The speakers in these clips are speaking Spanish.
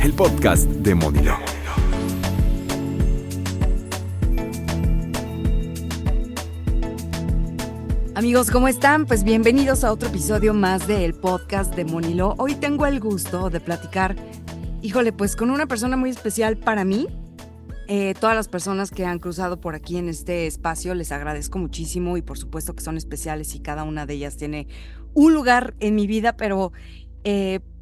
el podcast de Monilo. Amigos, ¿cómo están? Pues bienvenidos a otro episodio más del podcast de Monilo. Hoy tengo el gusto de platicar, pues con una persona muy especial para mí. Todas las personas que han cruzado por aquí en este espacio les agradezco muchísimo y por supuesto que son especiales y cada una de ellas tiene un lugar en mi vida, pero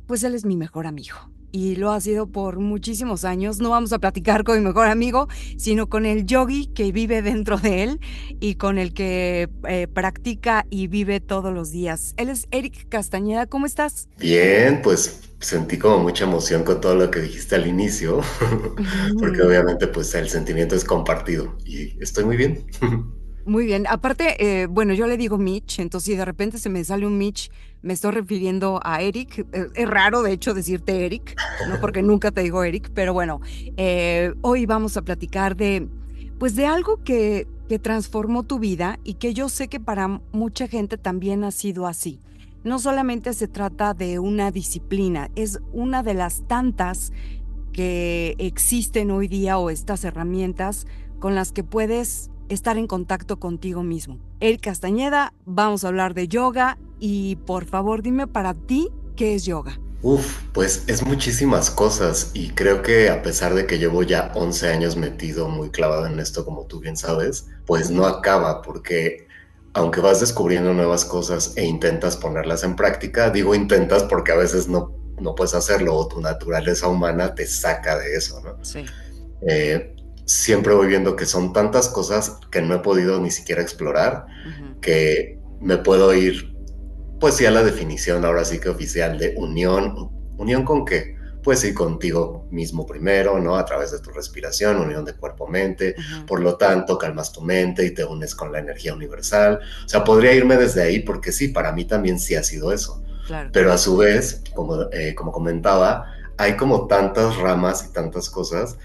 pues él es mi mejor amigo y lo ha sido por muchísimos años. No vamos a platicar con mi mejor amigo, sino con el yogi que vive dentro de él y con el que practica y vive todos los días. Él es Eric Castañeda. ¿Cómo estás? Bien, pues sentí como mucha emoción con todo lo que dijiste al inicio, porque obviamente pues el sentimiento es compartido y estoy muy bien. Muy bien. Aparte, yo le digo Mitch, entonces si de repente se me sale un Mitch, me estoy refiriendo a Eric. Es raro, de hecho, decirte Eric, ¿no? Porque nunca te digo Eric, pero bueno, hoy vamos a platicar de algo que transformó tu vida y que yo sé que para mucha gente también ha sido así. No solamente se trata de una disciplina, es una de las tantas que existen hoy día o estas herramientas con las que puedes estar en contacto contigo mismo. Eric Castañeda, vamos a hablar de yoga y por favor dime para ti, ¿qué es yoga? Pues es muchísimas cosas y creo que a pesar de que llevo ya 11 años metido muy clavado en esto, como tú bien sabes, pues no acaba porque aunque vas descubriendo nuevas cosas e intentas ponerlas en práctica, digo intentas porque a veces no puedes hacerlo o tu naturaleza humana te saca de eso, ¿no? Sí. Siempre voy viendo que son tantas cosas que no he podido ni siquiera explorar, que me puedo ir, pues sí, a la definición ahora sí que oficial de unión. ¿Unión con qué? Pues sí, contigo mismo primero, ¿no? A través de tu respiración, unión de cuerpo-mente. Por lo tanto, calmas tu mente y te unes con la energía universal. O sea, podría irme desde ahí porque sí, para mí también sí ha sido eso. Claro. Pero a su vez, como comentaba, hay como tantas ramas y tantas cosas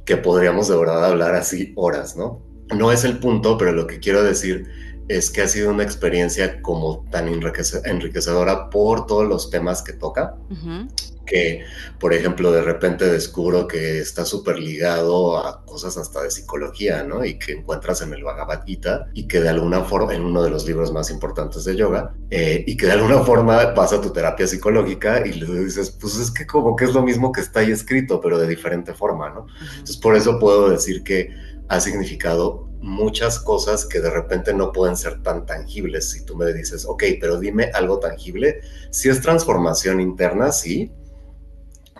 que podríamos de verdad hablar así horas, ¿no? No es el punto, pero lo que quiero decir es que ha sido una experiencia como tan enriquecedora por todos los temas que toca, que, por ejemplo, de repente descubro que está súper ligado a cosas hasta de psicología, ¿no? Y que encuentras en el Bhagavad Gita y que de alguna forma, en uno de los libros más importantes de yoga, y que de alguna forma vas a tu terapia psicológica y le dices, pues es que como que es lo mismo que está ahí escrito, pero de diferente forma, ¿no? Entonces, por eso puedo decir que ha significado muchas cosas que de repente no pueden ser tan tangibles. Si tú me dices, ok, pero dime algo tangible, si es transformación interna, sí,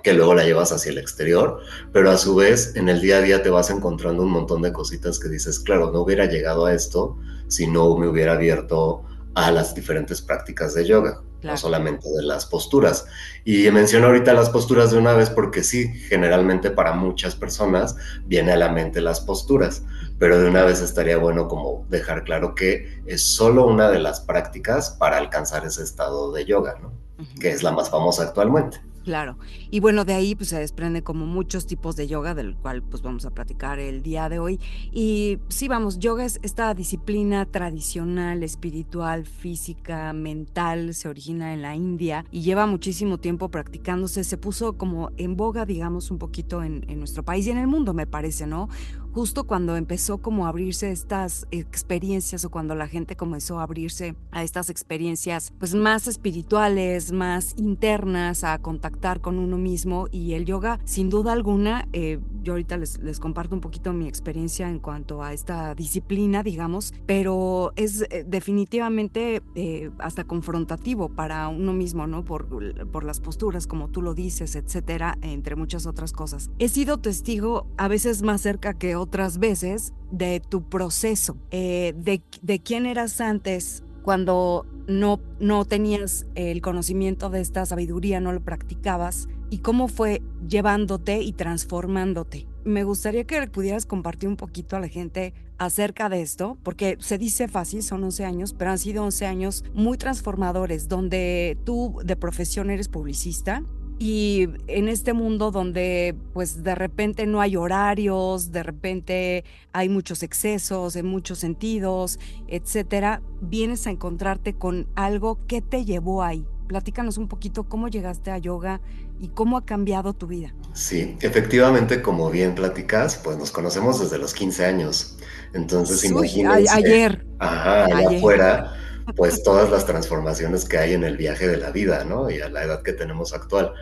que luego la llevas hacia el exterior, pero a su vez en el día a día te vas encontrando un montón de cositas que dices, claro, no hubiera llegado a esto si no me hubiera abierto a las diferentes prácticas de yoga, no Claro. solamente de las posturas. Y menciono ahorita las posturas de una vez porque sí, generalmente para muchas personas viene a la mente las posturas, pero de una vez estaría bueno como dejar claro que es solo una de las prácticas para alcanzar ese estado de yoga, ¿no? Que es la más famosa actualmente. Claro. Y bueno, de ahí pues se desprende como muchos tipos de yoga, del cual pues vamos a platicar el día de hoy. Y sí, vamos, yoga es esta disciplina tradicional, espiritual, física, mental, se origina en la India y lleva muchísimo tiempo practicándose. Se puso como en boga, digamos, un poquito en nuestro país y en el mundo, me parece, ¿no? Justo cuando empezó como a abrirse estas experiencias o cuando la gente comenzó a abrirse a estas experiencias pues más espirituales, más internas, a contactar con uno mismo, y el yoga sin duda alguna, yo ahorita les comparto un poquito mi experiencia en cuanto a esta disciplina, digamos, pero es definitivamente hasta confrontativo para uno mismo, ¿no? Por las posturas, como tú lo dices, etcétera, entre muchas otras cosas. He sido testigo a veces más cerca que otras veces de tu proceso, de quién eras antes cuando no tenías el conocimiento de esta sabiduría, no lo practicabas, y cómo fue llevándote y transformándote. Me gustaría que pudieras compartir un poquito a la gente acerca de esto, porque se dice fácil, son 11 años, pero han sido 11 años muy transformadores, donde tú de profesión eres publicista, y en este mundo donde pues de repente no hay horarios, de repente hay muchos excesos en muchos sentidos, etcétera, vienes a encontrarte con algo que te llevó ahí. platícanos un poquito cómo llegaste a yoga y cómo ha cambiado tu vida. Sí, efectivamente, como bien platicas, pues nos conocemos desde los 15 años. Entonces, Uy, imagínense, ayer, ajá, allá ayer. afuera, pues todas las transformaciones que hay en el viaje de la vida, ¿no? Y a la edad que tenemos actual.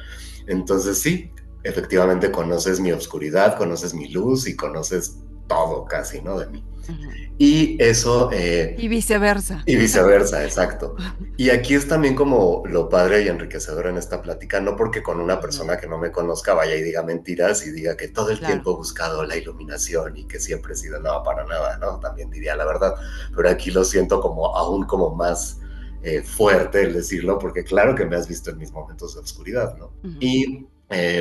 Entonces, sí, efectivamente conoces mi obscuridad, conoces mi luz y conoces todo casi, ¿no? De mí. Ujú. Y eso, Y viceversa. y viceversa, exacto. Y aquí es también como lo padre y enriquecedor en esta plática, no porque con una Ujú, persona que no me conozca vaya y diga mentiras y diga que todo el claro. tiempo he buscado la iluminación y que siempre he sido nada para nada, ¿no? También diría la verdad, pero aquí lo siento como aún como más fuerte el decirlo, porque claro que me has visto en mis momentos de oscuridad, ¿no? Ujú, Y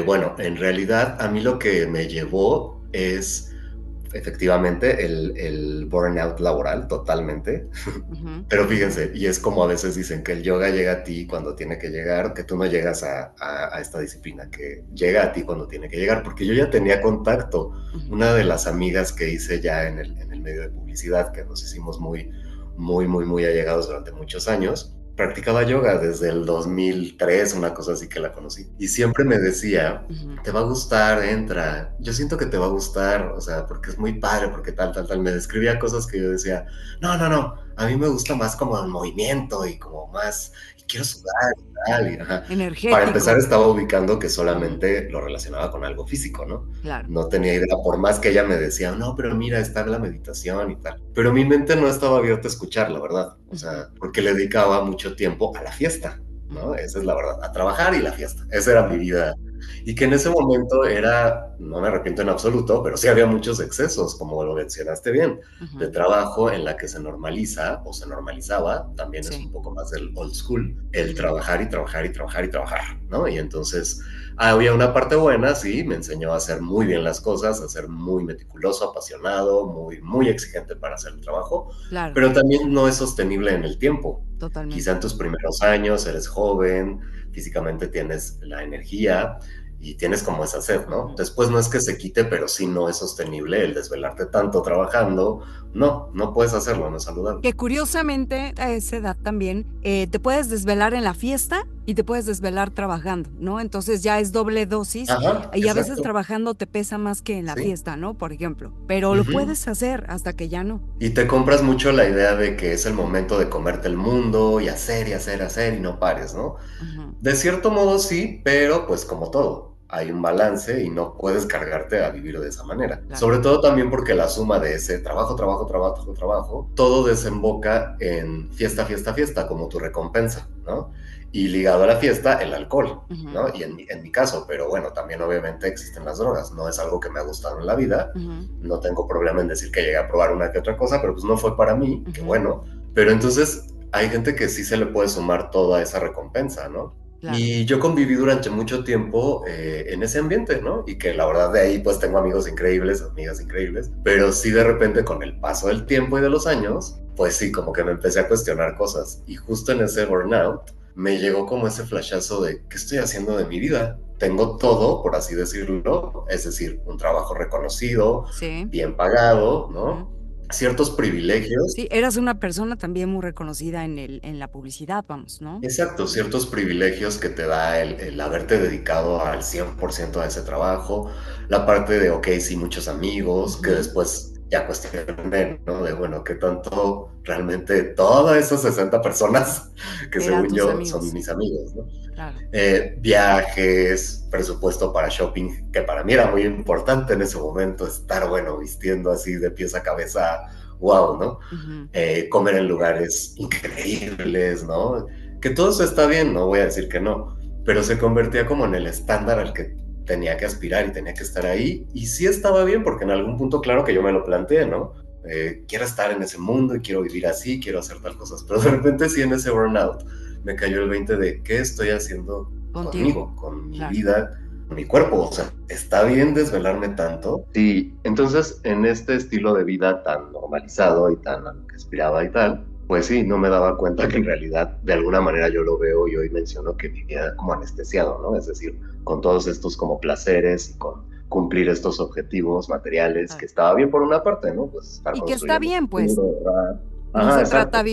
bueno, en realidad a mí lo que me llevó es efectivamente el burnout laboral totalmente. ujú, Pero ujú. fíjense, y es como a veces dicen que el yoga llega a ti cuando tiene que llegar, que tú no llegas a esta disciplina, que llega a ti cuando tiene que llegar, porque yo ya tenía contacto. Ujú. Una de las amigas que hice ya en el medio de publicidad, que nos hicimos muy allegados durante muchos años, practicaba yoga desde el 2003, una cosa así que la conocí. Y siempre me decía, Ujú. te va a gustar, entra. Yo siento que te va a gustar, o sea, porque es muy padre, porque tal. Me describía cosas que yo decía, no, a mí me gusta más como el movimiento y como más, y quiero sudar y tal. Ajá. Para empezar, Energético. estaba ubicando que Ujú, solamente lo relacionaba con algo físico, ¿no? claro. No tenía idea, por más que ella me decía, no, pero mira, está la meditación y tal. Pero mi mente no estaba abierta a escuchar, la verdad. O Ujú, sea, porque le dedicaba mucho tiempo a la fiesta, ¿no? ujú, Esa es la verdad, a trabajar y la fiesta. Esa era mi vida. Y que en ese momento era, no me arrepiento en absoluto, pero sí había muchos excesos, como lo mencionaste bien, de ujú. trabajo en la que se normaliza o se normalizaba, también es Sí. un poco más del old school, el Ujú, trabajar y trabajar y trabajar y trabajar, ¿no? Y entonces había una parte buena, sí, me enseñó a hacer muy bien las cosas, a ser muy meticuloso, apasionado, muy exigente para hacer el trabajo, claro, pero también no es sostenible en el tiempo. Quizá totalmente. en tus primeros años eres joven, físicamente tienes la energía y tienes como esa sed, ¿no? Ujú. Después no es que se quite, pero sí no es sostenible el desvelarte tanto trabajando. No puedes hacerlo, no es saludable. Que curiosamente a esa edad también te puedes desvelar en la fiesta y te puedes desvelar trabajando, ¿no? Entonces ya es doble dosis Ajá, y a veces exacto. trabajando te pesa más que en la Sí. fiesta, ¿no? Por ejemplo, pero lo Ujú. puedes hacer hasta que ya no. Y te compras mucho la idea de que es el momento de comerte el mundo y hacer y hacer, hacer y no pares, ¿no? Ujú, De cierto modo sí, pero pues como todo, hay un balance y no puedes cargarte a vivir de esa manera. claro. Sobre todo también porque la suma de ese trabajo, todo desemboca en fiesta, como tu recompensa, ¿no? Y ligado a la fiesta, el alcohol, Ujú, ¿no? Y en mi caso, pero bueno, también obviamente existen las drogas, no es algo que me ha gustado en la vida, ujú, no tengo problema en decir que llegué a probar una que otra cosa, pero pues no fue para mí, qué ujú, bueno, pero entonces hay gente que sí se le puede sumar toda esa recompensa, ¿no? claro. Y yo conviví durante mucho tiempo en ese ambiente, ¿no? Y que la verdad de ahí pues tengo amigos increíbles, amigas increíbles, pero sí de repente con el paso del tiempo y de los años, pues sí, como que me empecé a cuestionar cosas. Y justo en ese burnout me llegó como ese flashazo de ¿qué estoy haciendo de mi vida? Tengo todo, por así decirlo, es decir, un trabajo reconocido, Sí. bien pagado, Ujú. ¿no? Ciertos privilegios. Sí, eras una persona también muy reconocida en la publicidad, vamos, ¿no? Exacto, ciertos privilegios que te da el haberte dedicado al 100% a ese trabajo, la parte de, ok, sí, muchos amigos, que Ujú. después ya cuestioné, ¿no? De, bueno, ¿qué tanto realmente todas esas 60 personas que Eran según tus yo son amigos, mis amigos, ¿no? claro. Viajes, presupuesto para shopping, que para mí era muy importante en ese momento, estar, bueno, vistiendo así de pies a cabeza, wow, ¿no? Ujú, Comer en lugares increíbles, ¿no? Que todo eso está bien, no voy a decir que no, pero se convertía como en el estándar al que tenía que aspirar y tenía que estar ahí. Y sí estaba bien, porque en algún punto, claro que yo me lo planteé, ¿no? Quiero estar en ese mundo y quiero vivir así, quiero hacer tal cosas. Pero de repente sí en ese burnout me cayó el 20 de qué estoy haciendo contigo, conmigo, con mi claro. vida, con mi cuerpo. O sea, ¿está bien desvelarme tanto? Sí, entonces en este estilo de vida tan normalizado y tan a lo que aspiraba y tal, pues sí, no me daba cuenta que en realidad de alguna manera yo lo veo y hoy menciono que vivía como anestesiado, ¿no? Es decir, con todos estos como placeres y con cumplir estos objetivos materiales, que Claro. estaba bien por una parte, ¿no? Pues estar Y que está construyendo un bien, pues. futuro, ¿verdad? No Ajá, se trata exacto.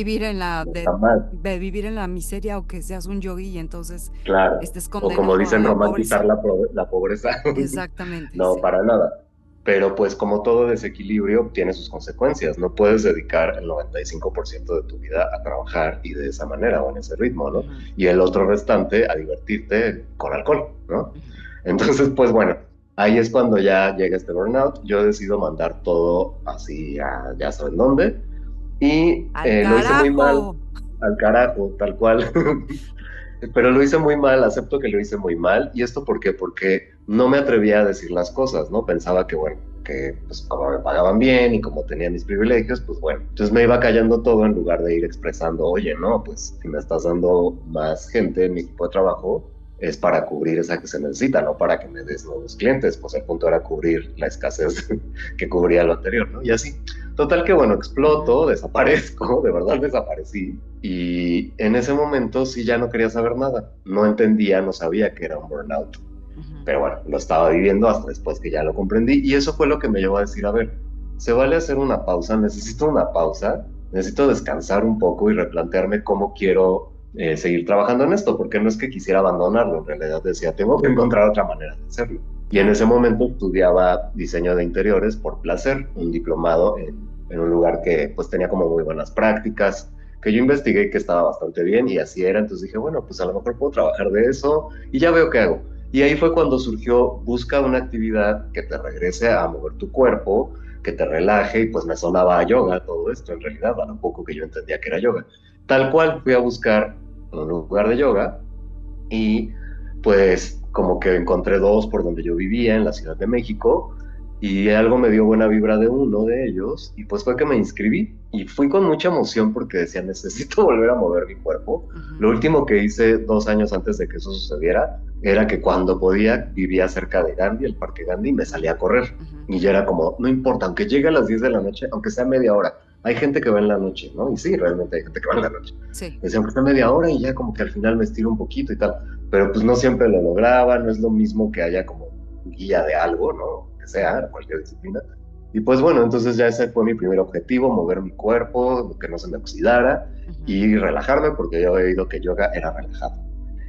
Está mal, de vivir en la miseria o que seas un yogi y entonces claro. estés O como condenado a dicen, la romantizar pobreza. la pobreza. Exactamente, No, sí. para nada. Pero pues como todo desequilibrio tiene sus consecuencias. No puedes dedicar el 95% de tu vida a trabajar y de esa manera o en ese ritmo, ¿no? Ujú, Y el otro restante a divertirte con alcohol, ¿no? ujú. Entonces, pues bueno, ahí es cuando ya llega este burnout. Yo decido mandar todo así a ya saben dónde. Y ¡Al lo hice muy mal, carajo! al carajo, tal cual. Pero lo hice muy mal, acepto que lo hice muy mal. ¿Y esto por qué? Porque no me atrevía a decir las cosas, ¿no? Pensaba que, bueno, que pues como me pagaban bien y como tenía mis privilegios, pues bueno. Entonces me iba callando todo en lugar de ir expresando, oye, no, pues si me estás dando más gente en mi equipo de trabajo, es para cubrir esa que se necesita, no para que me des nuevos clientes. Pues el punto era cubrir la escasez que cubría lo anterior, ¿no? Y así. Total que bueno, Ujú, exploto, desaparezco, de verdad desaparecí. Y en ese momento sí ya no quería saber nada. No entendía, no sabía que era un burnout. ujú. Pero bueno, lo estaba viviendo hasta después que ya lo comprendí. Y eso fue lo que me llevó a decir, a ver, se vale hacer una pausa, necesito una pausa, necesito descansar un poco y replantearme cómo quiero seguir trabajando en esto, porque no es que quisiera abandonarlo, en realidad decía, tengo que encontrar otra manera de hacerlo. Y en Claro. ese momento estudiaba diseño de interiores por placer, un diplomado en un lugar que pues tenía como muy buenas prácticas, que yo investigué que estaba bastante bien y así era, entonces dije, bueno, pues a lo mejor puedo trabajar de eso y ya veo qué hago. Y ahí fue cuando surgió, busca una actividad que te regrese a mover tu cuerpo, que te relaje, y pues me sonaba a yoga todo esto en realidad, a lo poco que yo entendía que era yoga. Tal cual fui a buscar un lugar de yoga y pues como que encontré dos por donde yo vivía en la Ciudad de México y algo me dio buena vibra de uno de ellos y pues fue que me inscribí y fui con mucha emoción porque decía necesito volver a mover mi cuerpo. Ujú, Lo último que hice 2 años antes de que eso sucediera era que cuando podía vivía cerca de Gandhi, el Parque Gandhi, y me ujú, salía a correr. ujú. Y ya era como, no importa, aunque llegue a las 10 de la noche, aunque sea media hora, hay gente que va en la noche, ¿no? Y sí, realmente hay gente que va en la noche. Sí. Decía, aunque sea media hora y ya como que al final me estiro un poquito y tal, pero pues no siempre lo lograba, no es lo mismo que haya como guía de algo, ¿no? Que Ujú, sea, cualquier disciplina. Y pues bueno, entonces ya ese fue mi primer objetivo, mover mi cuerpo, que no se me oxidara ujú, y relajarme, porque yo había oído que yoga era relajado.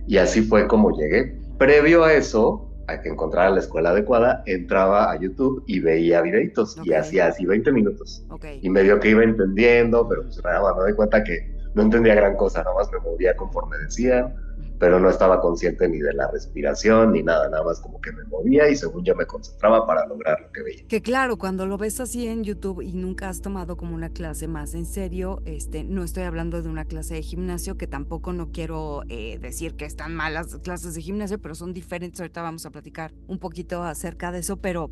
Y así fue como llegué. ujú. Previo a eso, a que encontrara la escuela adecuada, entraba a YouTube y veía videitos y Ok, hacía así 20 minutos. ok. Y medio que iba entendiendo, pero Ujú, pues nada más me doy cuenta que no entendía gran cosa, nada más me movía ujú, conforme decían, ujú. pero no estaba consciente ni de la respiración ni nada, nada más como que me movía y según yo me concentraba para lograr lo que veía. Que claro, cuando lo ves así en YouTube y nunca has tomado como una clase más en serio, no estoy hablando de una clase de gimnasio, que tampoco no quiero decir que están malas las clases de gimnasio, pero son diferentes. Ahorita vamos a platicar un poquito acerca de eso, pero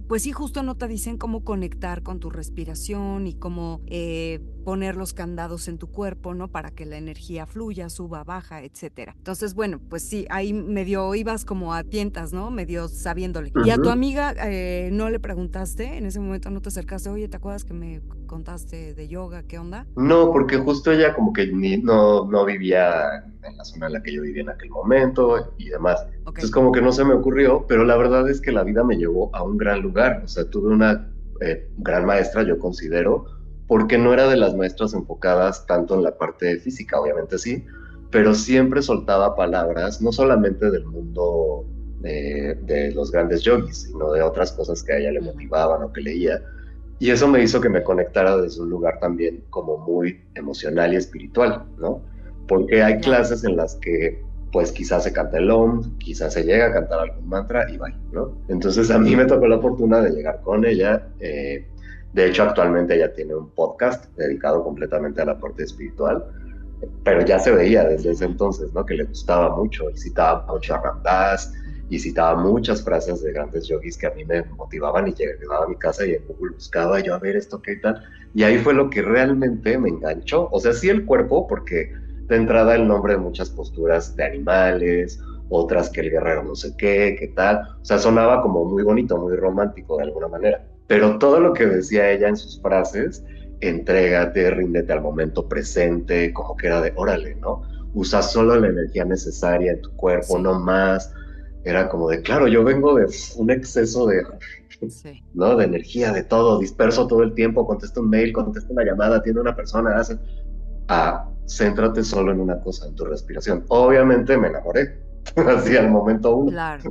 pues sí, justo no te dicen cómo conectar con tu respiración y cómo poner los candados en tu cuerpo, ¿no? Para que la energía fluya, suba, baja, etcétera. Entonces, bueno, pues sí, ahí medio ibas como a tientas, ¿no? Medio sabiéndole. Y a tu Ujú. amiga no le preguntaste, en ese momento no te acercaste, oye, ¿te acuerdas que me contaste de yoga? ¿Qué onda? No, porque justo ella como que no vivía en la zona en la que yo vivía en aquel momento y demás. Ok. Entonces como que no se me ocurrió, pero la verdad es que la vida me llevó a un gran lugar. O sea, tuve una gran maestra, yo considero, porque no era de las maestras enfocadas tanto en la parte física, obviamente sí, pero siempre soltaba palabras, no solamente del mundo de los grandes yogis, sino de otras cosas que a ella le Ujú, motivaban o que leía. Y eso me hizo que me conectara desde un lugar también como muy emocional y espiritual, ¿no? Porque hay claro. clases en las que pues quizás se canta el OM, quizás se llega a cantar algún mantra y vaya, ¿no? Entonces a mí me tocó la Ujú. fortuna de llegar con ella. De hecho, actualmente ella tiene un podcast dedicado completamente a la parte espiritual, pero ya se veía desde ese Ujú, entonces, ¿no? Que le gustaba mucho y citaba mucho a Ram Dass ujú. y citaba muchas frases de grandes yogis que a mí me motivaban y llegaba a mi casa y en Google buscaba yo a ver esto qué tal. Y ahí fue lo que realmente me enganchó. O sea, sí el cuerpo, porque de entrada el nombre de muchas posturas de animales, otras que el guerrero no sé qué tal. O sea, sonaba como muy bonito, muy romántico de alguna manera. Pero todo lo que decía ella en sus frases, entrégate, ríndete al momento presente, como que era de, órale, ¿no? Usa solo la energía necesaria en tu cuerpo, Sí. no más. era como de, claro, yo vengo de un exceso de, Sí. ¿no? De energía, de todo, disperso todo el tiempo, contesto un mail, contesto una llamada, atiendo a una persona, hace, céntrate solo en una cosa, en tu respiración. Obviamente me enamoré, así al momento uno. Claro.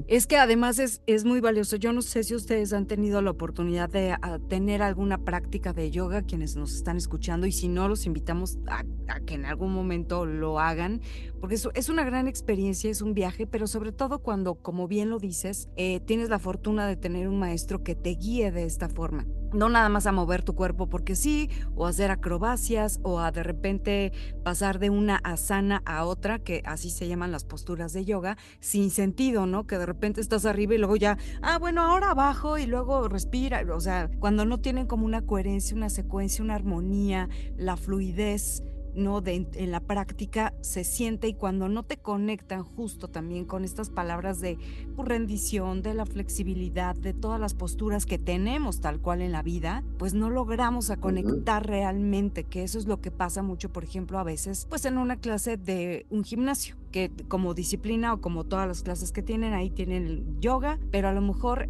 Es que además es muy valioso. Yo no sé si ustedes han tenido la oportunidad de tener alguna práctica de yoga, quienes nos están escuchando, y si no, los invitamos a que en algún momento lo hagan, porque es una gran experiencia, es un viaje, pero sobre todo cuando, como bien lo dices, tienes la fortuna de tener un maestro que te guíe de esta forma. No nada más a mover tu cuerpo porque sí, o hacer acrobacias, o a de repente pasar de una asana a otra, que así se llaman las posturas de yoga, sin sentido, ¿no? Que de repente estás arriba y luego ya, bueno, ahora abajo y luego respira. O sea, cuando no tienen como una coherencia, una secuencia, una armonía, la fluidez, ¿no? En la práctica se siente, y cuando no te conectan justo también con estas palabras de pues, rendición, de la flexibilidad, de todas las posturas que tenemos tal cual en la vida, pues no logramos a Ujú. conectar realmente, que eso es lo que pasa mucho, por ejemplo, a veces, pues en una clase de un gimnasio, que como disciplina o como todas las clases que tienen, ahí tienen el yoga, pero a lo mejor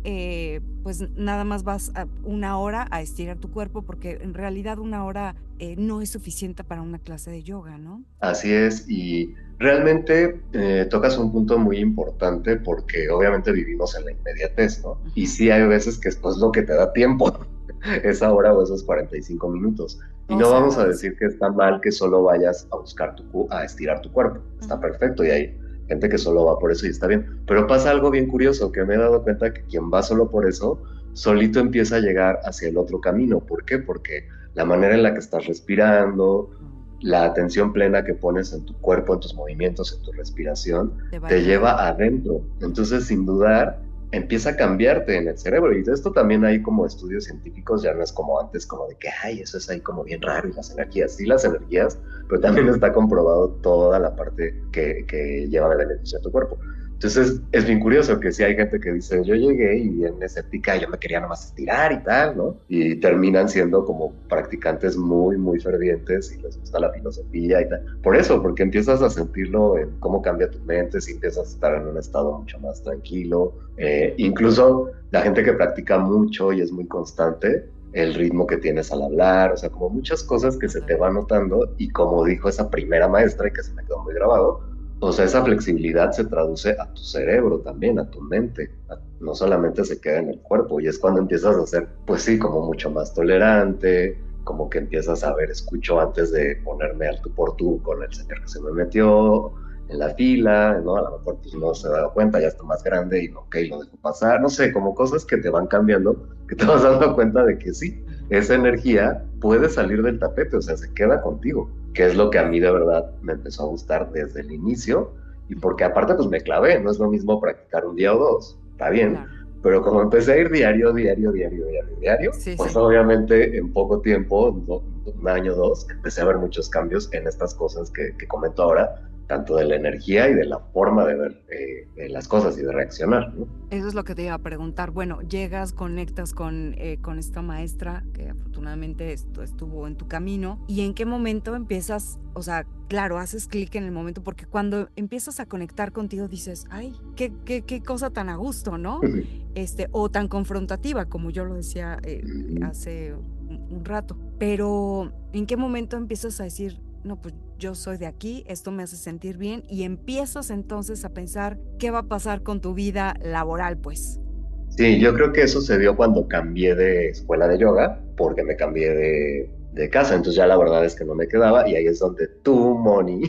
pues nada más vas a una hora a estirar tu cuerpo, porque en realidad una hora no es suficiente para una clase de yoga, ¿no? Así es, y realmente tocas un punto muy importante porque obviamente vivimos en la inmediatez, ¿no? Y Ujú. sí hay veces que esto es lo que te da tiempo, esa hora o esos 45 minutos. Y Todo no se vamos a agradece. decir que está mal que solo vayas a buscar a estirar tu cuerpo. Está Ujú. perfecto y hay gente que solo va por eso y está bien. Pero pasa algo bien curioso, que me he dado cuenta que quien va solo por eso, solito empieza a llegar hacia el otro camino. ¿Por qué? Porque la manera en la que estás respirando, Mm. la atención plena que pones en tu cuerpo, en tus movimientos, en tu respiración, Te va te llevando. lleva adentro. Ujú. Entonces, sin dudar, empieza a cambiarte en el cerebro. Y de esto también hay como estudios científicos, ya no es como antes, como de que, ay, eso es ahí como bien raro y las energías. Sí, las energías, pero también está comprobado toda la parte que lleva de beneficio a tu cuerpo. Entonces, es bien curioso que sí hay gente que dice, yo llegué y bien escéptica, yo me quería nomás estirar y tal, ¿no? Y terminan siendo como practicantes muy, muy fervientes y les gusta la filosofía y tal. Por eso, porque empiezas a sentirlo en cómo cambia tu mente, si empiezas a estar en un estado mucho más tranquilo. Incluso la gente que practica mucho y es muy constante, el ritmo que tienes al hablar, o sea, como muchas cosas que se te van Totalmente. notando y como dijo esa primera maestra y que se me quedó muy grabado, o sea, esa flexibilidad se traduce a tu cerebro también, a tu mente, no solamente se queda en el cuerpo, y es cuando empiezas a ser, pues sí, como mucho más tolerante, como que empiezas a ver, escucho antes de ponerme al tú por tú con el señor que se me metió en la fila, ¿no? A lo mejor pues no se Ujú. ha dado cuenta, ya está más grande y ok, lo dejo pasar, no sé, como cosas que te van cambiando, que te vas dando cuenta de que sí, Ujú. esa energía puede salir del tapete, o sea, se queda contigo, que es lo que a mí de verdad me empezó a gustar desde el inicio, y porque Ujú. aparte pues me clavé, no es lo mismo practicar un día o dos, está bien, Claro. pero como empecé a ir diario, diario, diario, diario, diario, Sí, pues sí. obviamente en poco tiempo, un año o dos, empecé a ver muchos cambios en estas cosas que comento ahora, tanto de la energía y de la forma de ver las cosas y de reaccionar, ¿no? Eso es lo que te iba a preguntar. Bueno, llegas, conectas con esta maestra que afortunadamente estuvo en tu camino. ¿Y en qué momento empiezas? O sea, claro, haces clic en el momento, porque cuando empiezas a conectar contigo dices, ay, qué cosa tan a gusto, ¿no? O tan confrontativa, como yo lo decía hace un rato. Pero, ¿en qué momento empiezas a decir, no, pues yo soy de aquí, esto me hace sentir bien, y empiezas entonces a pensar qué va a pasar con tu vida laboral, pues? Sí, yo creo que eso se dio cuando cambié de escuela de yoga, porque me cambié de casa, entonces ya la verdad es que no me quedaba y ahí es donde tú, Moni,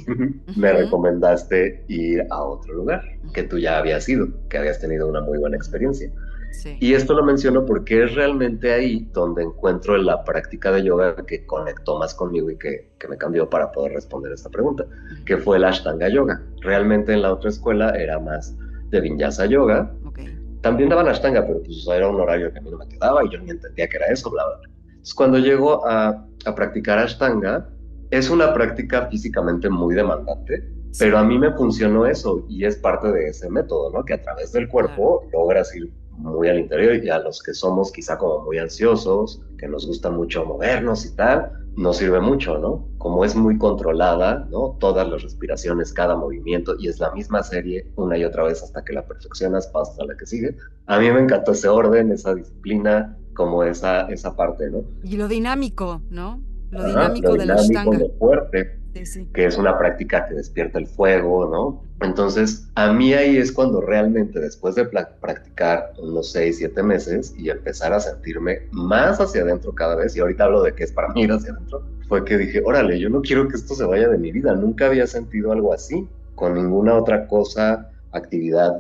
me Ujú. recomendaste ir a otro lugar, que Ujú. tú ya habías ido, que habías tenido una muy buena Ujú. experiencia. Sí. Y esto lo menciono porque es realmente ahí donde encuentro la práctica de yoga que conectó más conmigo y que me cambió para poder responder esta pregunta, que Ujú. fue el Ashtanga Yoga. Realmente en la otra escuela era más de Vinyasa Yoga, Ok. también daban Ashtanga, pero pues era un horario que a mí no me quedaba y yo ni entendía que era eso, bla, bla, bla. Entonces, cuando llego a practicar Ashtanga, es una práctica físicamente muy demandante, pero a Sí, mí me funcionó eso y es parte de ese método, ¿no? Que a través del claro. cuerpo logras ir muy al interior, y a los que somos quizá como muy ansiosos, que nos gusta mucho movernos y tal, nos sirve mucho, ¿no? Como es muy controlada, ¿no? Todas las respiraciones, cada movimiento, y es la misma serie una y otra vez hasta que la perfeccionas, pasa a la que sigue. A mí me encantó ese orden, esa disciplina, como esa parte, ¿no? Y lo dinámico, ¿no? Lo Ajá, lo dinámico de la dinámico, Ashtanga. lo fuerte, Sí, sí. que es una práctica que despierta el fuego, ¿no? Entonces, a mí ahí es cuando realmente, después de practicar unos 6, 7 meses y empezar a sentirme más hacia adentro cada vez, y ahorita hablo de que es para mí ir hacia adentro, fue que dije, órale, yo no quiero que esto se vaya de mi vida, nunca había sentido algo así, con ninguna otra cosa, actividad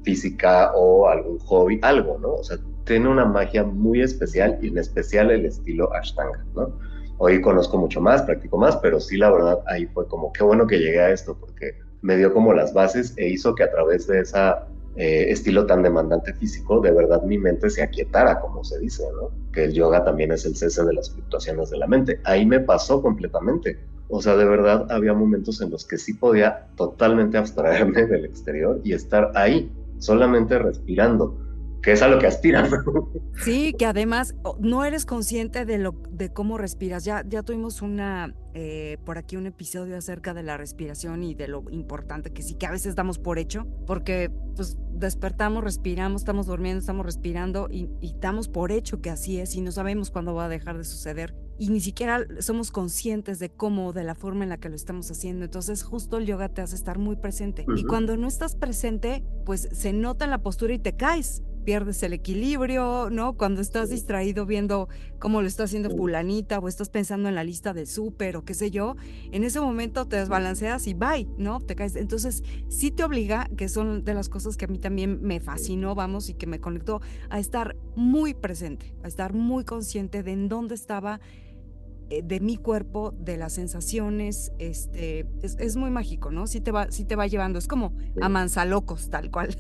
física o algún hobby, algo, ¿no? O sea, tiene una magia muy especial y en especial el estilo Ashtanga, ¿no? Hoy conozco mucho más, practico más, pero sí, la verdad, ahí fue como, qué bueno que llegué a esto, porque me dio como las bases e hizo que a través de ese estilo tan demandante físico, de verdad mi mente se aquietara, como se dice, ¿no? Que el yoga también es el cese de las fluctuaciones de la mente. Ahí me pasó completamente. O sea, de verdad había momentos en los que sí podía totalmente abstraerme del exterior y estar ahí, solamente respirando, que es a lo que aspiran. Sí, que además no eres consciente de cómo respiras. Ya tuvimos por aquí un episodio acerca de la respiración y de lo importante que sí, que a veces damos por hecho, porque pues despertamos, respiramos, estamos durmiendo, estamos respirando y damos por hecho que así es y no sabemos cuándo va a dejar de suceder. Y ni siquiera somos conscientes de cómo, de la forma en la que lo estamos haciendo. Entonces, justo el yoga te hace estar muy presente. Y cuando no estás presente, pues se nota en la postura y te caes, pierdes el equilibrio, ¿no? Cuando estás distraído viendo cómo lo está haciendo fulanita o estás pensando en la lista del súper o qué sé yo, en ese momento te desbalanceas y bye, ¿no? Te caes. Entonces, sí te obliga, que son de las cosas que a mí también me fascinó, vamos, y que me conectó a estar muy presente, a estar muy consciente de en dónde estaba, de mi cuerpo, de las sensaciones, es muy mágico, ¿no? Sí te va llevando, es como a manzalocos, tal cual.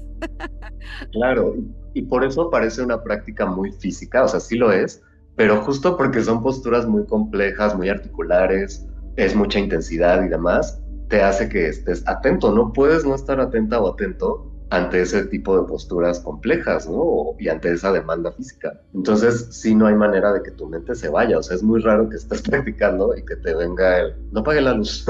Claro, y por eso parece una práctica muy física, o sea, sí lo es, pero justo porque son posturas muy complejas, muy articulares, es mucha intensidad y demás, te hace que estés atento, no puedes no estar atenta o atento ante ese tipo de posturas complejas, ¿no? Y ante esa demanda física. Entonces, sí, no hay manera de que tu mente se vaya, o sea, es muy raro que estés practicando y que te venga el, no apague la luz,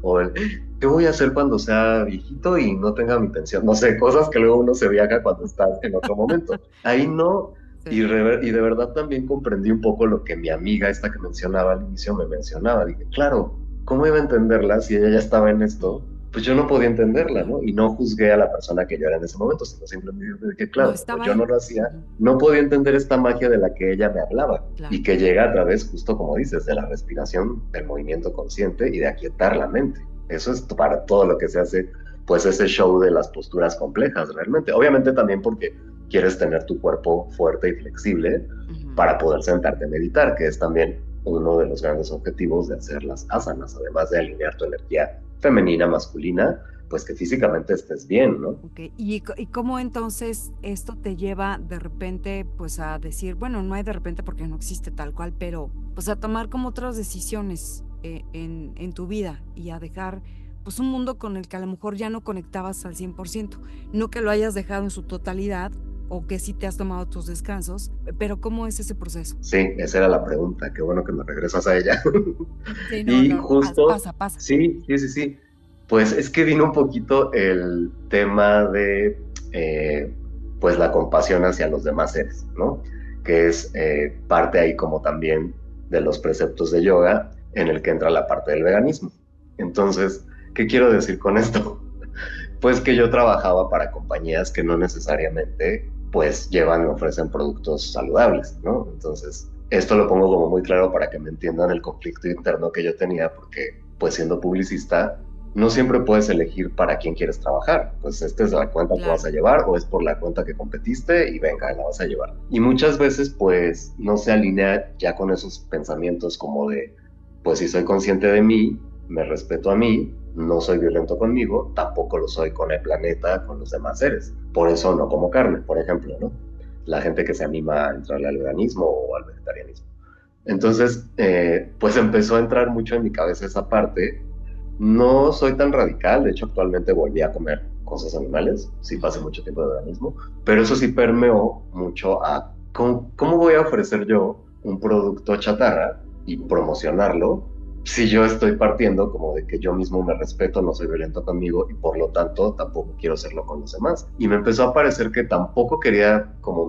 o el, ¿qué voy a hacer cuando sea viejito y no tenga mi pensión? No sé, cosas que luego uno se viaja cuando está en otro momento. Ahí no, y, Sí. y de verdad también comprendí un poco lo que mi amiga esta que mencionaba al inicio me mencionaba. Dije, claro, ¿cómo iba a entenderla si ella ya estaba en esto? Pues yo no podía entenderla, Claro. ¿no? Y no juzgué a la persona que yo era en ese momento, sino simplemente dije, No claro, como estaba yo no ahí. lo hacía, Ujú. no podía entender esta magia de la que ella me hablaba y Claro. que llega a través, justo como dices, de la respiración, del movimiento consciente y de aquietar la mente. Eso es para todo lo que se hace, pues ese show de las posturas complejas, realmente. Obviamente también porque quieres tener tu cuerpo fuerte y flexible Ujú. para poder sentarte a meditar, que es también uno de los grandes objetivos de hacer las asanas, además de alinear tu energía femenina, masculina, pues que físicamente estés bien, ¿no? Ok, y cómo entonces esto te lleva de repente, pues a decir, bueno, no hay de repente porque no existe tal cual, pero pues a tomar como otras decisiones, en tu vida y a dejar pues un mundo con el que a lo mejor ya no conectabas al 100%, no que lo hayas dejado en su totalidad o que sí te has tomado tus descansos, pero ¿cómo es ese proceso? Sí, esa era la pregunta, qué bueno que me regresas a ella. Sí, no, Y no, justo, pasa, pasa. sí, sí, sí, sí. Pues es que vino un poquito el tema de, eh, pues, la compasión hacia los demás seres, ¿no? Que es parte ahí como también de los preceptos de yoga, en el que entra la parte del veganismo. Entonces, ¿qué quiero decir con esto? Pues que yo trabajaba para compañías que no necesariamente pues llevan o ofrecen productos saludables, ¿no? Entonces, esto lo pongo como muy claro para que me entiendan el conflicto interno que yo tenía, porque pues siendo publicista, no siempre puedes elegir para quién quieres trabajar. Pues esta es la cuenta que vas Claro. a llevar o es por la cuenta que competiste y venga, la vas a llevar. Y muchas veces pues no se alinea ya con esos pensamientos como de, pues si soy consciente de mí, me respeto a mí, no soy violento conmigo, tampoco lo soy con el planeta, con los demás seres. Por eso no como carne, por ejemplo, ¿no? La gente que se anima a entrarle al veganismo o al vegetarianismo. Entonces, pues empezó a entrar mucho en mi cabeza esa parte No soy tan radical, de hecho actualmente volví a comer cosas animales, sí pasé Ujú. mucho tiempo de veganismo, pero eso sí permeó mucho a cómo voy a ofrecer yo un producto chatarra y promocionarlo si yo estoy partiendo como de que yo mismo me respeto, no soy violento conmigo y por lo tanto tampoco quiero serlo con los demás. Y me empezó a parecer que tampoco quería como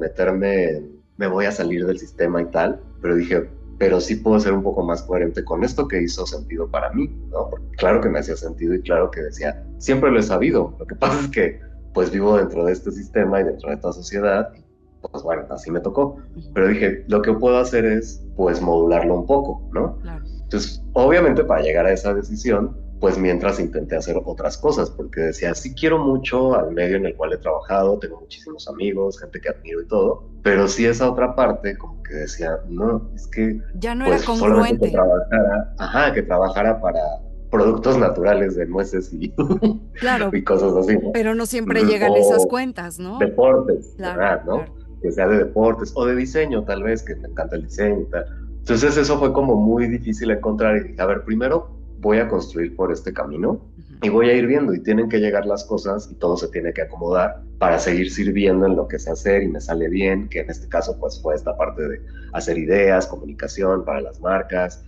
me voy a salir del sistema y tal, pero dije, pero sí puedo ser un poco más coherente con esto que hizo sentido para mí, ¿no? Porque claro que me hacía sentido y claro que decía, siempre lo he sabido. Lo que pasa es que pues vivo dentro de este sistema y dentro de esta sociedad y pues bueno, así me tocó. Ujú. Pero dije, lo que puedo hacer es pues modularlo un poco, ¿no? Claro. Entonces, obviamente para llegar a esa decisión, pues mientras intenté hacer otras cosas, porque decía, sí quiero mucho al medio en el cual he trabajado, tengo muchísimos amigos, gente que admiro y todo, pero sí esa otra parte como que decía, no, es que Ya no era pues solamente que congruente. trabajara, ajá, que trabajara para productos naturales de nueces y, Claro, y cosas así, ¿no? pero no siempre llegan esas O cuentas, ¿no? deportes, Claro, ¿verdad? ¿No? claro. Que sea de deportes o de diseño, tal vez, que me encanta el diseño y tal. Entonces eso fue como muy difícil encontrar y dije, a ver, primero voy a construir por este camino Ujú. y voy a ir viendo y tienen que llegar las cosas y todo se tiene que acomodar para seguir sirviendo en lo que sé hacer y me sale bien, que en este caso pues fue esta parte de hacer ideas, comunicación para las marcas,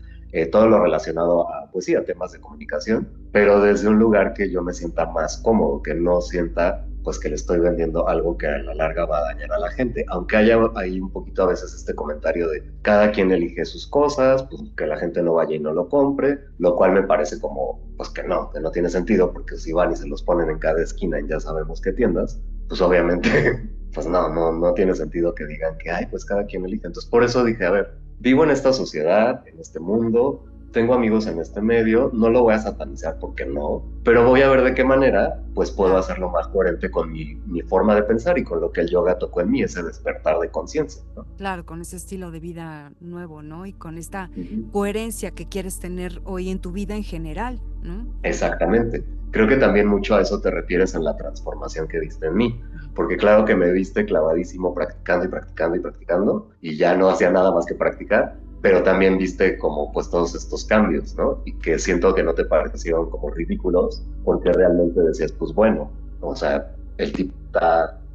todo lo relacionado a, pues sí, a temas de comunicación, pero desde un lugar que yo me sienta más cómodo, que no sienta pues que le estoy vendiendo algo que a la larga va a dañar a la gente, aunque haya ahí un poquito a veces este comentario de cada quien elige sus cosas, pues que la gente no vaya y no lo compre, lo cual me parece como, pues que no tiene sentido, porque si van y se los ponen en cada esquina en ya sabemos qué tiendas, pues obviamente, pues no tiene sentido que digan que, ay, pues cada quien elige. Entonces por eso dije, a ver, vivo en esta sociedad, en este mundo, tengo amigos en este medio, no lo voy a satanizar porque no, pero voy a ver de qué manera pues puedo Claro, hacerlo más coherente con mi forma de pensar y con lo que el yoga tocó en mí, ese despertar de conciencia, ¿no? claro, con ese estilo de vida nuevo, ¿no? Y con esta Ujú. coherencia que quieres tener hoy en tu vida en general, ¿no? Exactamente. Creo que también mucho a eso te refieres en la transformación que viste en mí, Ujú. porque claro que me viste clavadísimo practicando y practicando y practicando y ya no hacía nada más que practicar, pero también viste como pues todos estos cambios, ¿no? Y que siento que no te parecieron como ridículos porque realmente decías, pues bueno, o sea, el tipo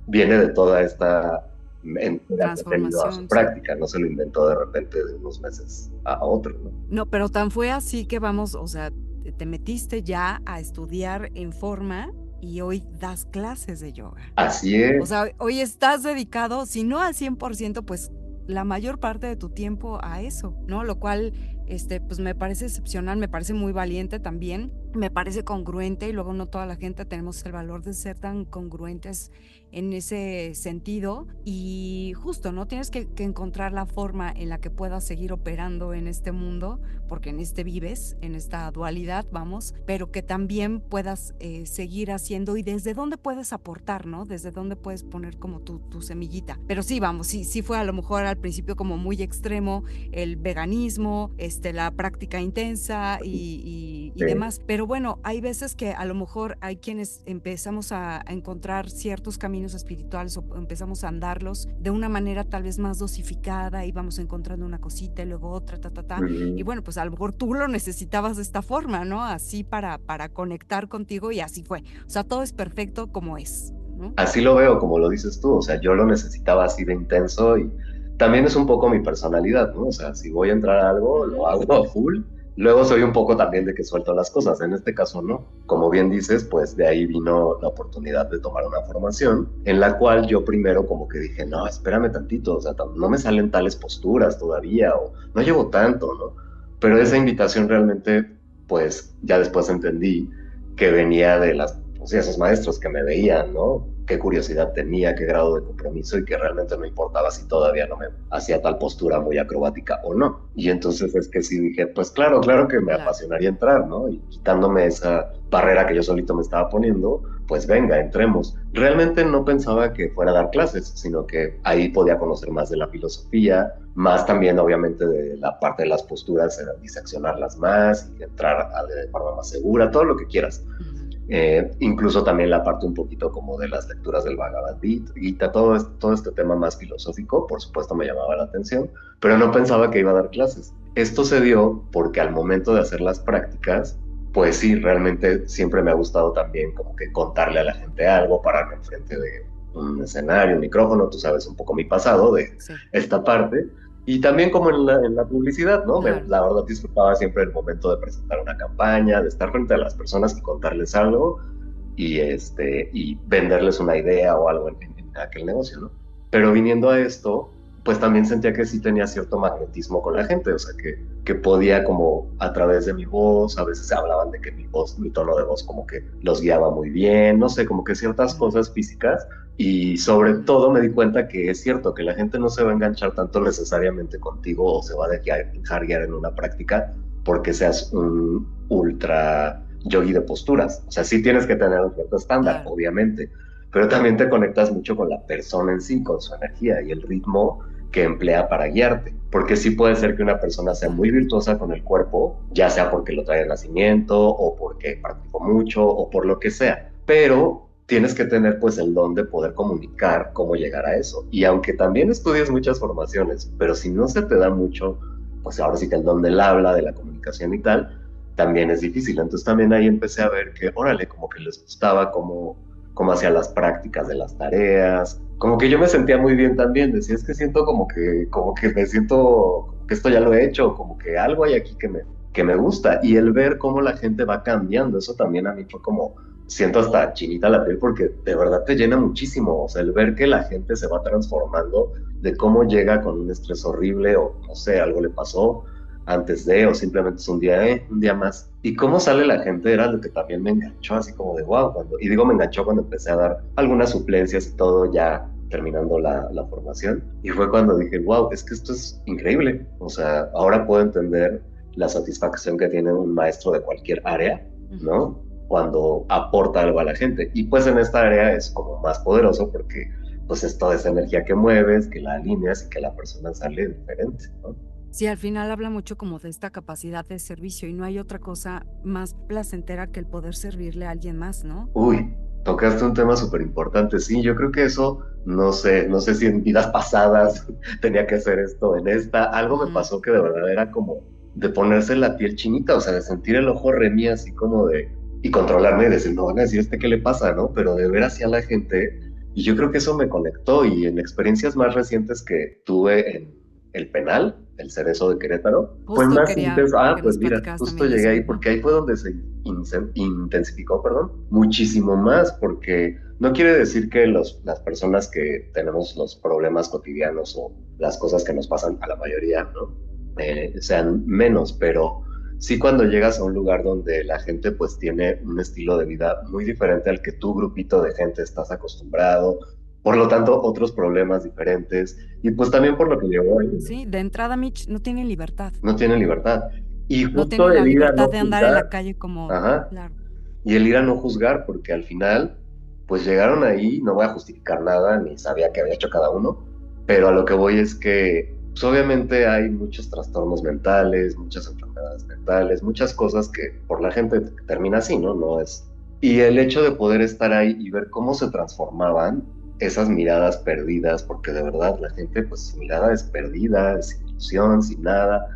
viene de toda esta entera que ha tenido a su Transformación, sí. práctica, no se lo inventó de repente de unos meses a otro, ¿no? No, pero tan fue así que vamos, o sea, te metiste ya a estudiar en forma y hoy das clases de yoga. Así O es. sea, hoy estás dedicado, si no al 100%, pues la mayor parte de tu tiempo a eso, ¿no? Lo cual, pues me parece excepcional, me parece muy valiente también, me parece congruente y luego no toda la gente tenemos el valor de ser tan congruentes en ese sentido y justo, ¿no? Tienes que encontrar la forma en la que puedas seguir operando en este mundo, porque en este vives, en esta dualidad, vamos, pero que también puedas seguir haciendo y desde dónde puedes aportar, ¿no? Desde dónde puedes poner como tu semillita. Pero sí, vamos, sí fue a lo mejor al principio como muy extremo el veganismo, la práctica intensa y Sí. demás. Pero bueno, hay veces que a lo mejor hay quienes empezamos a encontrar ciertos caminos espirituales o empezamos a andarlos de una manera tal vez más dosificada y vamos encontrando una cosita y luego otra, y Ujú. bueno, pues a lo mejor tú lo necesitabas de esta forma, ¿no? Así para conectar contigo y así fue. O sea, todo es perfecto como es, ¿no? Así lo veo, como lo dices tú, o sea, yo lo necesitaba así de intenso y también es un poco mi personalidad, ¿no? O sea, si voy a entrar a algo, lo Ujú. hago a full. Luego soy un poco también de que suelto las cosas, en este caso no. Como bien dices, pues de ahí vino la oportunidad de tomar una formación en la cual yo primero como que dije, no, espérame tantito, o sea, no me salen tales posturas todavía o no llevo tanto, ¿no? Pero esa invitación realmente, pues ya después entendí que venía de pues, de esos maestros que me veían, ¿no? Qué curiosidad tenía, qué grado de compromiso y que realmente no importaba si todavía no me hacía tal postura muy acrobática o no. Y entonces es que sí dije, pues claro, claro que me Claro. apasionaría entrar, ¿no? Y quitándome esa barrera que yo solito me estaba poniendo, pues venga, entremos. Realmente no pensaba que fuera a dar clases, sino que ahí podía conocer más de la filosofía, más también obviamente de la parte de las posturas, diseccionarlas más y entrar de forma más segura, todo lo que quieras. Ujú. Incluso también la parte un poquito como de las lecturas del Bhagavad Gita, todo este tema más filosófico, por supuesto me llamaba la atención, pero no pensaba que iba a dar clases. Esto se dio porque al momento de hacer las prácticas, pues sí, realmente siempre me ha gustado también como que contarle a la gente algo, pararme enfrente de un escenario, un micrófono, tú sabes un poco mi pasado de Sí, esta parte. Y también como en la publicidad, ¿no? claro. La verdad disfrutaba siempre el momento de presentar una campaña, de estar frente a las personas y contarles algo y venderles una idea o algo en aquel negocio, ¿no? Pero viniendo a esto, pues también sentía que sí tenía cierto magnetismo con la gente, o sea, que podía como a través de mi voz, a veces hablaban de que mi voz, mi tono de voz como que los guiaba muy bien, no sé, como que ciertas Mm, cosas físicas y sobre todo me di cuenta que es cierto que la gente no se va a enganchar tanto necesariamente contigo o se va a dejar guiar en una práctica porque seas un ultra yogi de posturas. O sea, sí tienes que tener un cierto estándar, claro. obviamente, pero también te conectas mucho con la persona en sí, con su energía y el ritmo que emplea para guiarte. Porque sí puede ser que una persona sea muy Totalmente. virtuosa con el cuerpo, ya sea porque lo trae de nacimiento o porque practicó mucho o por lo que sea, pero tienes que tener pues el don de poder comunicar cómo llegar a eso. Y aunque también estudies muchas formaciones, pero si no se te da mucho, pues ahora sí que el don del habla, de la comunicación y tal, también es difícil. Entonces también ahí empecé a ver que, órale, como que les gustaba cómo hacía las prácticas de las tareas, como que yo me sentía muy bien también, decía, es que siento como que me siento, como que esto ya lo he hecho, como que algo hay aquí que me gusta, y el ver cómo la gente va cambiando, eso también a mí fue como, siento hasta chinita la piel porque de verdad te llena muchísimo, o sea, el ver que la gente se va transformando, de cómo llega con un estrés horrible o no sé, algo le pasó antes de, o simplemente es un día más. Y cómo sale la gente era lo que también me enganchó, así como de wow, y digo me enganchó cuando empecé a dar algunas suplencias y todo ya terminando la formación. Y fue cuando dije, wow, es que esto es increíble. O sea, ahora puedo entender la satisfacción que tiene un maestro de cualquier área, Ujú. ¿no? Cuando aporta algo a la gente. Y pues en esta área es como más poderoso porque pues es toda esa energía que mueves, que la alineas y que la persona sale diferente, ¿no? Sí, al final habla mucho como de esta capacidad de servicio y no hay otra cosa más placentera que el poder servirle a alguien más, ¿no? Uy, tocaste un tema súper importante. Sí, yo creo que eso, no sé si en vidas pasadas tenía que hacer esto en esta. Algo me Ujú. pasó que de verdad era como de ponerse la piel chinita, o sea, de sentir el ojo remí así como y controlarme y decir, no van a decir este qué le pasa, ¿no? Pero de ver hacia la gente, y yo creo que eso me conectó y en experiencias más recientes que tuve en el penal, el Cerezo de Querétaro, fue Justo más quería intenso. Ah, que pues nos mira, platicaras justo también de llegué eso. ahí Ujú. porque ahí fue donde se intensificó, perdón, muchísimo más, porque no quiere decir que las personas que tenemos los problemas cotidianos o las cosas que nos pasan a la mayoría, ¿no? Sean menos, pero sí cuando llegas a un lugar donde la gente pues tiene un estilo de vida muy diferente al que tu grupito de gente estás acostumbrado, por lo tanto otros problemas diferentes y pues también por lo que llegó ahí, ¿no? Sí, de entrada, Mitch, no tienen libertad. No tienen libertad. Y No justo tienen la el ir a libertad no de andar en la juzgar, calle como, ajá, claro. y el ir a no juzgar, porque al final, pues llegaron ahí, no voy a justificar nada, ni sabía qué había hecho cada uno, pero a lo que voy es que, pues obviamente hay muchos trastornos mentales, muchas enfermedades mentales, muchas cosas que por la gente termina así, ¿no? No es. Y el hecho de poder estar ahí y ver cómo se transformaban esas miradas perdidas, porque de verdad la gente, pues su mirada es perdida, sin ilusión, sin nada,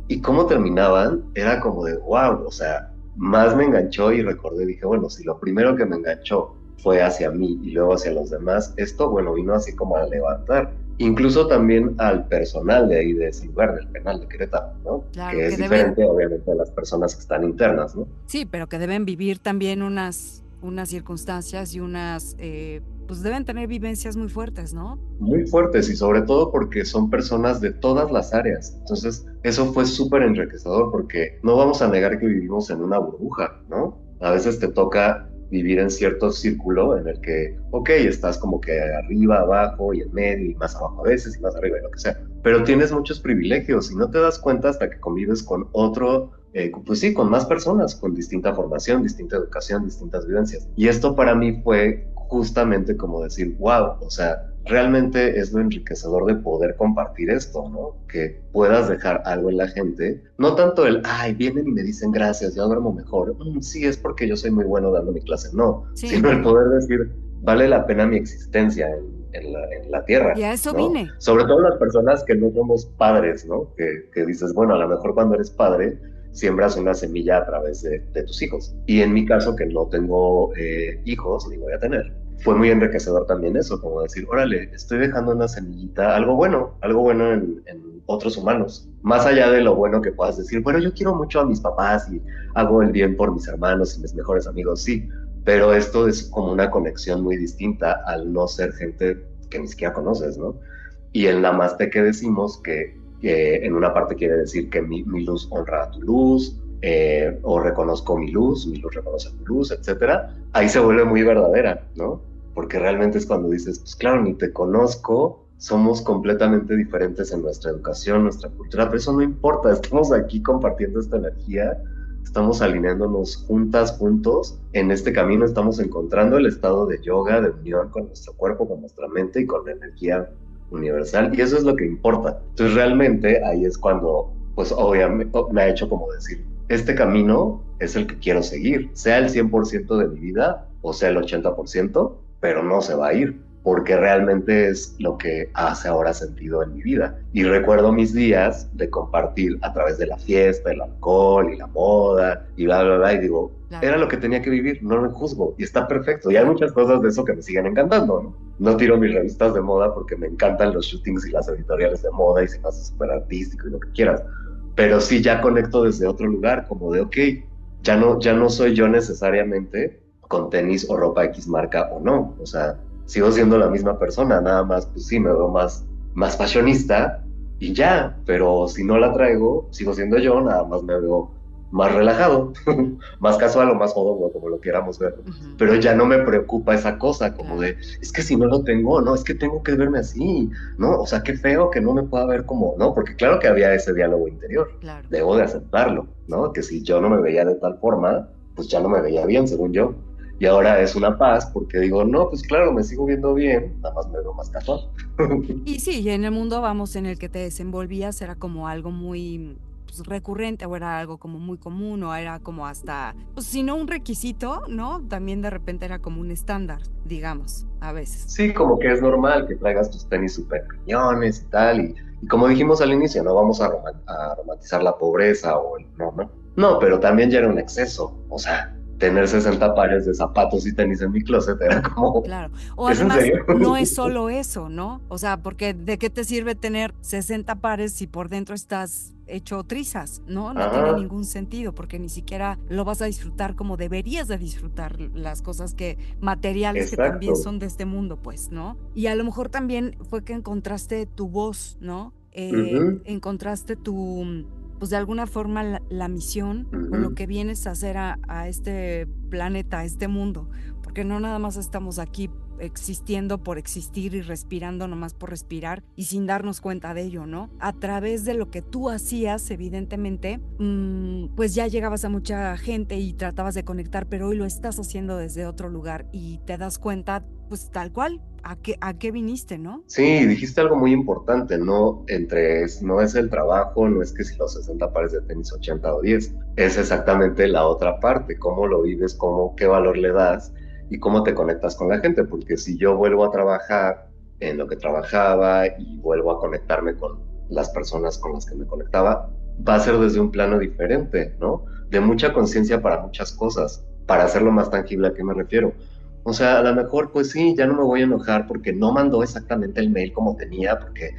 y cómo terminaban, era como de wow, o sea, más me enganchó y recordé, dije, bueno, si lo primero que me enganchó fue hacia mí y luego hacia los demás, esto, bueno, vino así como a levantar, incluso también al personal de ahí, de ese lugar, del penal de Querétaro, ¿no? Claro, Que es que deben, diferente, obviamente, a las personas que están internas, ¿no? sí, pero que deben vivir también unas circunstancias y pues deben tener vivencias muy fuertes, ¿no? Muy fuertes y sobre todo porque son personas de todas las áreas. Entonces, eso fue súper enriquecedor porque no vamos a negar que vivimos en una burbuja, ¿no? A veces te toca vivir en cierto círculo en el que, ok, estás como que arriba, abajo y en medio y más abajo a veces y más arriba y lo que sea, pero tienes muchos privilegios y no te das cuenta hasta que convives con otro, pues sí, con más personas, con distinta formación, distinta educación, distintas vivencias. Y esto para mí fue justamente como decir, wow, o sea, realmente es lo enriquecedor de poder compartir esto, ¿no? Que puedas dejar algo en la gente, no tanto el, ay, vienen y me dicen gracias, ya duermo mejor, sí, es porque yo soy muy bueno dando mi clase, no, Sí, sino no, el no. poder decir, vale la pena mi existencia en la Y tierra, a eso ¿no? vine. Sobre todo las personas que no somos padres, ¿no? Que dices, bueno, a lo mejor cuando eres padre, siembras una semilla a través de tus hijos. Y en mi caso, que no tengo hijos, ni voy a tener, fue muy enriquecedor también eso, como decir, órale, estoy dejando una semillita, algo bueno en otros humanos, más allá de lo bueno que puedas decir, bueno, yo quiero mucho a mis papás y hago el bien por mis hermanos y mis mejores amigos, sí, pero esto es como una conexión muy distinta al no ser gente que ni siquiera conoces, ¿no? Y en Namaste que decimos que en una parte quiere decir que mi luz honra a tu luz, o reconozco mi luz reconoce tu luz, etcétera, ahí se vuelve muy verdadera, ¿no? Porque realmente es cuando dices, pues claro, ni te conozco, somos completamente diferentes en nuestra educación, nuestra cultura, pero eso no importa, estamos aquí compartiendo esta energía, estamos alineándonos juntas, juntos, en este camino estamos encontrando el estado de yoga, de unión con nuestro cuerpo, con nuestra mente y con la energía universal, y eso es lo que importa. Entonces realmente ahí es cuando, pues obviamente me ha hecho como decir, este camino es el que quiero seguir, sea el 100% de mi vida o sea el 80%, pero no se va a ir, porque realmente es lo que hace ahora sentido en mi vida. Y recuerdo mis días de compartir a través de la fiesta, el alcohol y la moda y bla, bla, bla, y digo, Claro, era lo que tenía que vivir, no lo juzgo, y está perfecto. Y hay claro. muchas cosas de eso que me siguen encantando, ¿no? No tiro mis revistas de moda porque me encantan los shootings y las editoriales de moda y se me hace súper artístico y lo que quieras, pero sí ya conecto desde otro lugar, como de, ok, ya no soy yo necesariamente con tenis o ropa X marca o no, o sea, sigo siendo la misma persona, nada más, pues sí, me veo más fashionista y ya, pero si no la traigo, sigo siendo yo, nada más me veo más relajado, más casual o más jodón, como lo queramos ver, Ujú, pero ya no me preocupa esa cosa, como claro, de, es que si no lo tengo, no, es que tengo que verme así, ¿no? O sea, qué feo que no me pueda ver como, ¿no? Porque claro que había ese diálogo interior, claro. debo de aceptarlo, ¿no? Que si yo no me veía de tal forma, pues ya no me veía bien, según yo. Y ahora es una paz porque digo, no, pues claro, me sigo viendo bien, nada más me veo más casual. Y sí, y en el mundo, vamos, en el que te desenvolvías era como algo muy pues, recurrente o era algo como muy común o era como hasta, pues si no un requisito, ¿no? También de repente era como un estándar, digamos, a veces. Sí, como que es normal que traigas tus tenis súper riñones y tal, y como dijimos al inicio, no vamos a romantizar la pobreza o el, no, no. No, pero también ya era un exceso, o sea, tener 60 pares de zapatos y tenis en mi closet era como, Claro. O ¿es en además, serio? no es solo eso, ¿no? O sea, porque ¿de qué te sirve tener 60 pares si por dentro estás hecho trizas, ¿no? No tiene Ajá, ningún sentido porque ni siquiera lo vas a disfrutar como deberías de disfrutar las cosas que materiales que también exacto. son de este mundo, pues, ¿no? Y a lo mejor también fue que encontraste tu voz, ¿no? Ujú, Encontraste tu, pues de alguna forma la misión o lo ujú. que vienes a hacer a este planeta, a este mundo, porque no nada más estamos aquí existiendo por existir y respirando nomás por respirar y sin darnos cuenta de ello, ¿no? A través de lo que tú hacías, evidentemente, pues ya llegabas a mucha gente y tratabas de conectar, pero hoy lo estás haciendo desde otro lugar y te das cuenta, pues tal cual, a qué viniste, ¿no? Sí, dijiste algo muy importante, no no es el trabajo, no es que si los 60 pares de tenis 80 o 10, es exactamente la otra parte, cómo lo vives, qué valor le das y cómo te conectas con la gente, porque si yo vuelvo a trabajar en lo que trabajaba y vuelvo a conectarme con las personas con las que me conectaba, va a ser desde un plano diferente, ¿no? De mucha conciencia para muchas cosas. Para hacerlo más tangible, ¿a qué me refiero? O sea, a lo mejor, pues sí, ya no me voy a enojar porque no mandó exactamente el mail como tenía, porque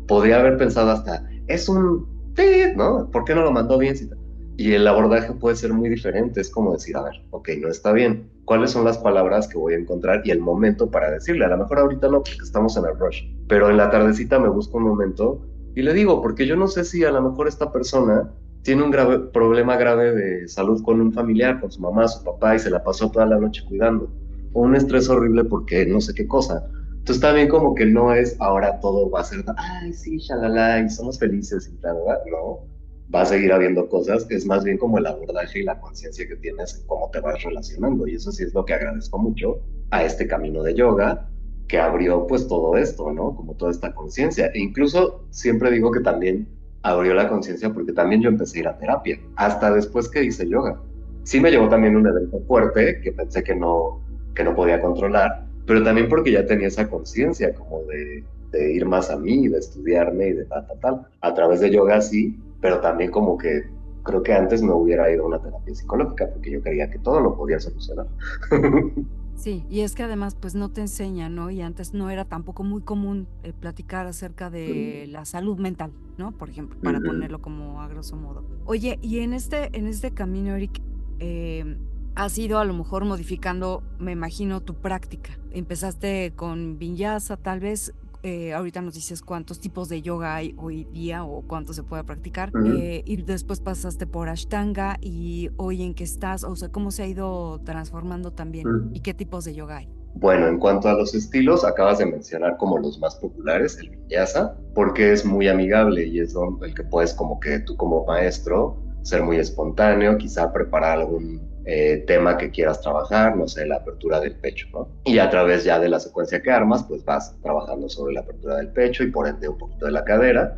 podría haber pensado hasta, es un tit, ¿no? ¿Por qué no lo mandó bien? Y el abordaje puede ser muy diferente, es como decir, a ver, ok, no está bien, ¿cuáles son las palabras que voy a encontrar y el momento para decirle? A lo mejor ahorita no, porque estamos en el rush, pero en la tardecita me busco un momento y le digo, porque yo no sé si a lo mejor esta persona tiene un problema grave de salud con un familiar, con su mamá, su papá, y se la pasó toda la noche cuidando o un estrés horrible porque no sé qué cosa. Entonces también como que no es ahora todo va a ser, ay, sí, shalala, y somos felices y tal, ¿verdad? No, va a seguir habiendo cosas, es más bien como el abordaje y la conciencia que tienes en cómo te vas relacionando, y eso sí es lo que agradezco mucho a este camino de yoga, que abrió pues todo esto, ¿no? Como toda esta conciencia, e incluso siempre digo que también abrió la conciencia porque también yo empecé a ir a terapia, hasta después que hice yoga. Sí me llevó también un evento fuerte que pensé que no podía controlar, pero también porque ya tenía esa conciencia como de ir más a mí, de estudiarme y de tal, tal, tal. A través de yoga sí, pero también como que Creo que antes me hubiera ido a una terapia psicológica porque yo creía que todo lo podía solucionar. Sí, y es que además pues no te enseñan, ¿no? Y antes no era tampoco muy común platicar acerca de la salud mental, ¿no? Por ejemplo, para ponerlo como a grosso modo. Oye, y en este camino, Eric, has ido a lo mejor modificando, me imagino, tu práctica. Empezaste con Vinyasa, tal vez. Ahorita nos dices cuántos tipos de yoga hay hoy día o cuánto se puede practicar. Y después pasaste por Ashtanga y hoy en qué estás, o sea, cómo se ha ido transformando también y qué tipos de yoga hay. Bueno, en cuanto a los estilos, acabas de mencionar como los más populares, el Vinyasa, porque es muy amigable y es el que puedes como que tú como maestro ser muy espontáneo, quizá preparar algún tema que quieras trabajar, no sé, la apertura del pecho, ¿no? Y a través ya de la secuencia que armas, pues vas trabajando sobre la apertura del pecho y por ende un poquito de la cadera.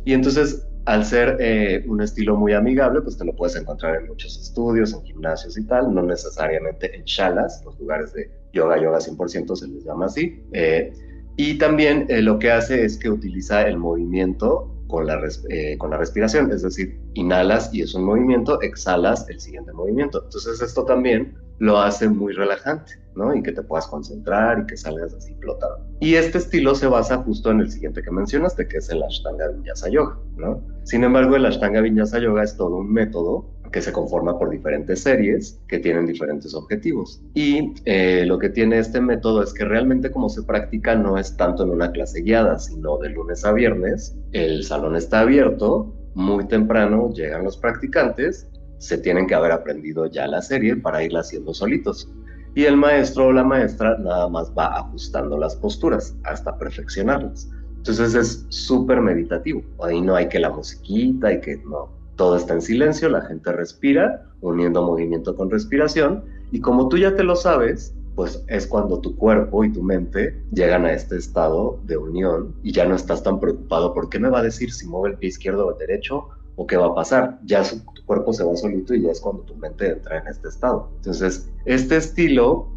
Y entonces, al ser un estilo muy amigable, pues te lo puedes encontrar en muchos estudios, en gimnasios y tal, no necesariamente en shalas, los lugares de yoga 100% se les llama así. Y también lo que hace es que utiliza el movimiento con la respiración, es decir, inhalas y es un movimiento, exhalas el siguiente movimiento. Entonces esto también lo hace muy relajante, ¿no? Y que te puedas concentrar y que salgas así flotando. Y este estilo se basa justo en el siguiente que mencionaste, que es el Ashtanga Vinyasa Yoga, ¿no? Sin embargo, el Ashtanga Vinyasa Yoga es todo un método que se conforma por diferentes series que tienen diferentes objetivos. Y lo que tiene este método es que realmente como se practica no es tanto en una clase guiada, sino de lunes a viernes. El salón está abierto, muy temprano llegan los practicantes, se tienen que haber aprendido ya la serie para irla haciendo solitos. Y el maestro o la maestra nada más va ajustando las posturas hasta perfeccionarlas. Entonces es súper meditativo. Ahí no hay que la musiquita y que no, todo está en silencio, la gente respira, uniendo movimiento con respiración, y como tú ya te lo sabes, pues es cuando tu cuerpo y tu mente llegan a este estado de unión y ya no estás tan preocupado por qué me va a decir si mueve el pie izquierdo o el derecho o qué va a pasar. Ya tu cuerpo se va solito y ya es cuando tu mente entra en este estado. Entonces, este estilo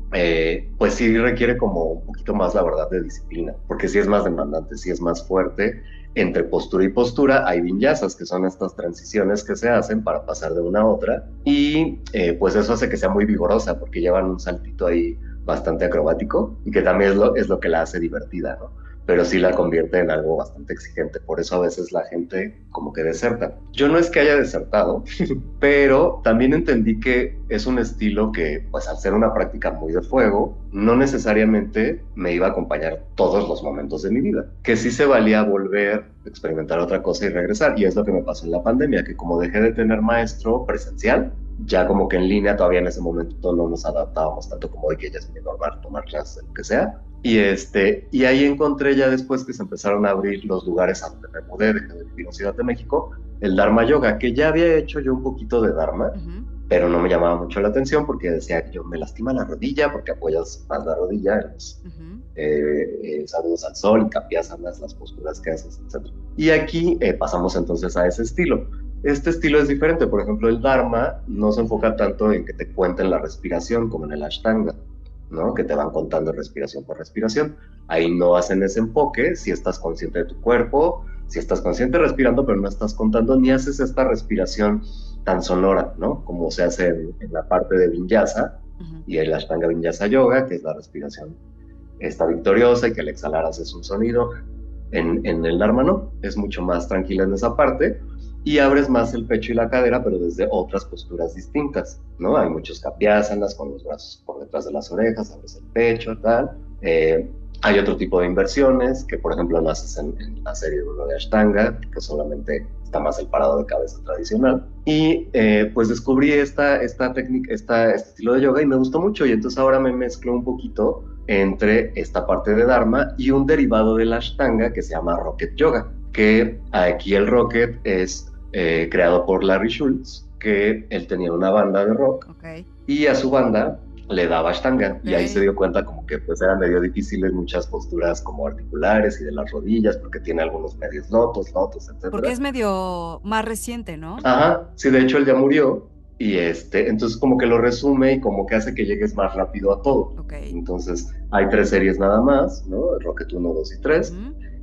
pues sí requiere como un poquito más, la verdad, de disciplina, porque sí es más demandante, sí es más fuerte. Entre postura y postura hay vinyasas, que son estas transiciones que se hacen para pasar de una a otra, y pues eso hace que sea muy vigorosa, porque llevan un saltito ahí bastante acrobático, y que también es lo que la hace divertida, ¿no? Pero sí la convierte en algo bastante exigente, por eso a veces la gente como que deserta. Yo no es que haya desertado, pero también entendí que es un estilo que, pues al ser una práctica muy de fuego, no necesariamente me iba a acompañar todos los momentos de mi vida, que sí se valía volver, experimentar otra cosa y regresar, y es lo que me pasó en la pandemia, que como dejé de tener maestro presencial, ya como que en línea todavía en ese momento no nos adaptábamos tanto como hoy que ya es muy normal tomar clases, lo que sea, y ahí encontré ya después que se empezaron a abrir los lugares a donde me mudé, dejé de vivir en Ciudad de México, el Dharma Yoga, que ya había hecho yo un poquito de Dharma, pero no me llamaba mucho la atención porque decía que yo me lastima la rodilla porque apoyas más la rodilla en los saludos al sol y cambias las posturas que haces, etc. Y aquí pasamos entonces a ese estilo. Este estilo es diferente, por ejemplo, el Dharma no se enfoca tanto en que te cuenten la respiración como en el Ashtanga, ¿no? Que te van contando respiración por respiración. Ahí no hacen ese enfoque, si estás consciente de tu cuerpo, si estás consciente respirando, pero no estás contando ni haces esta respiración tan sonora, ¿no? Como se hace en la parte de Vinyasa y el Ashtanga Vinyasa Yoga, que es la respiración esta victoriosa y que al exhalar haces un sonido. En el Dharma no, es mucho más tranquila en esa parte y abres más el pecho y la cadera, pero desde otras posturas distintas, ¿no? Hay muchos kapyasanas con los brazos por detrás de las orejas, abres el pecho, tal. Hay otro tipo de inversiones que, por ejemplo, no haces en la serie de Ashtanga, que solamente está más el parado de cabeza tradicional. Y pues descubrí esta técnica, este estilo de yoga y me gustó mucho. Y entonces ahora me mezclo un poquito entre esta parte de Dharma y un derivado de la Ashtanga que se llama Rocket Yoga, que aquí el Rocket es creado por Larry Schultz, que él tenía una banda de rock y a su banda le daba Ashtanga y ahí se dio cuenta como que pues eran medio difíciles muchas posturas como articulares y de las rodillas porque tiene algunos medios lotos, etc. Porque es medio más reciente, ¿no? Ajá, sí, de hecho él ya murió y entonces como que lo resume y como que hace que llegues más rápido a todo. Entonces hay 3 series nada más, ¿no? Rocket 1, 2 y 3.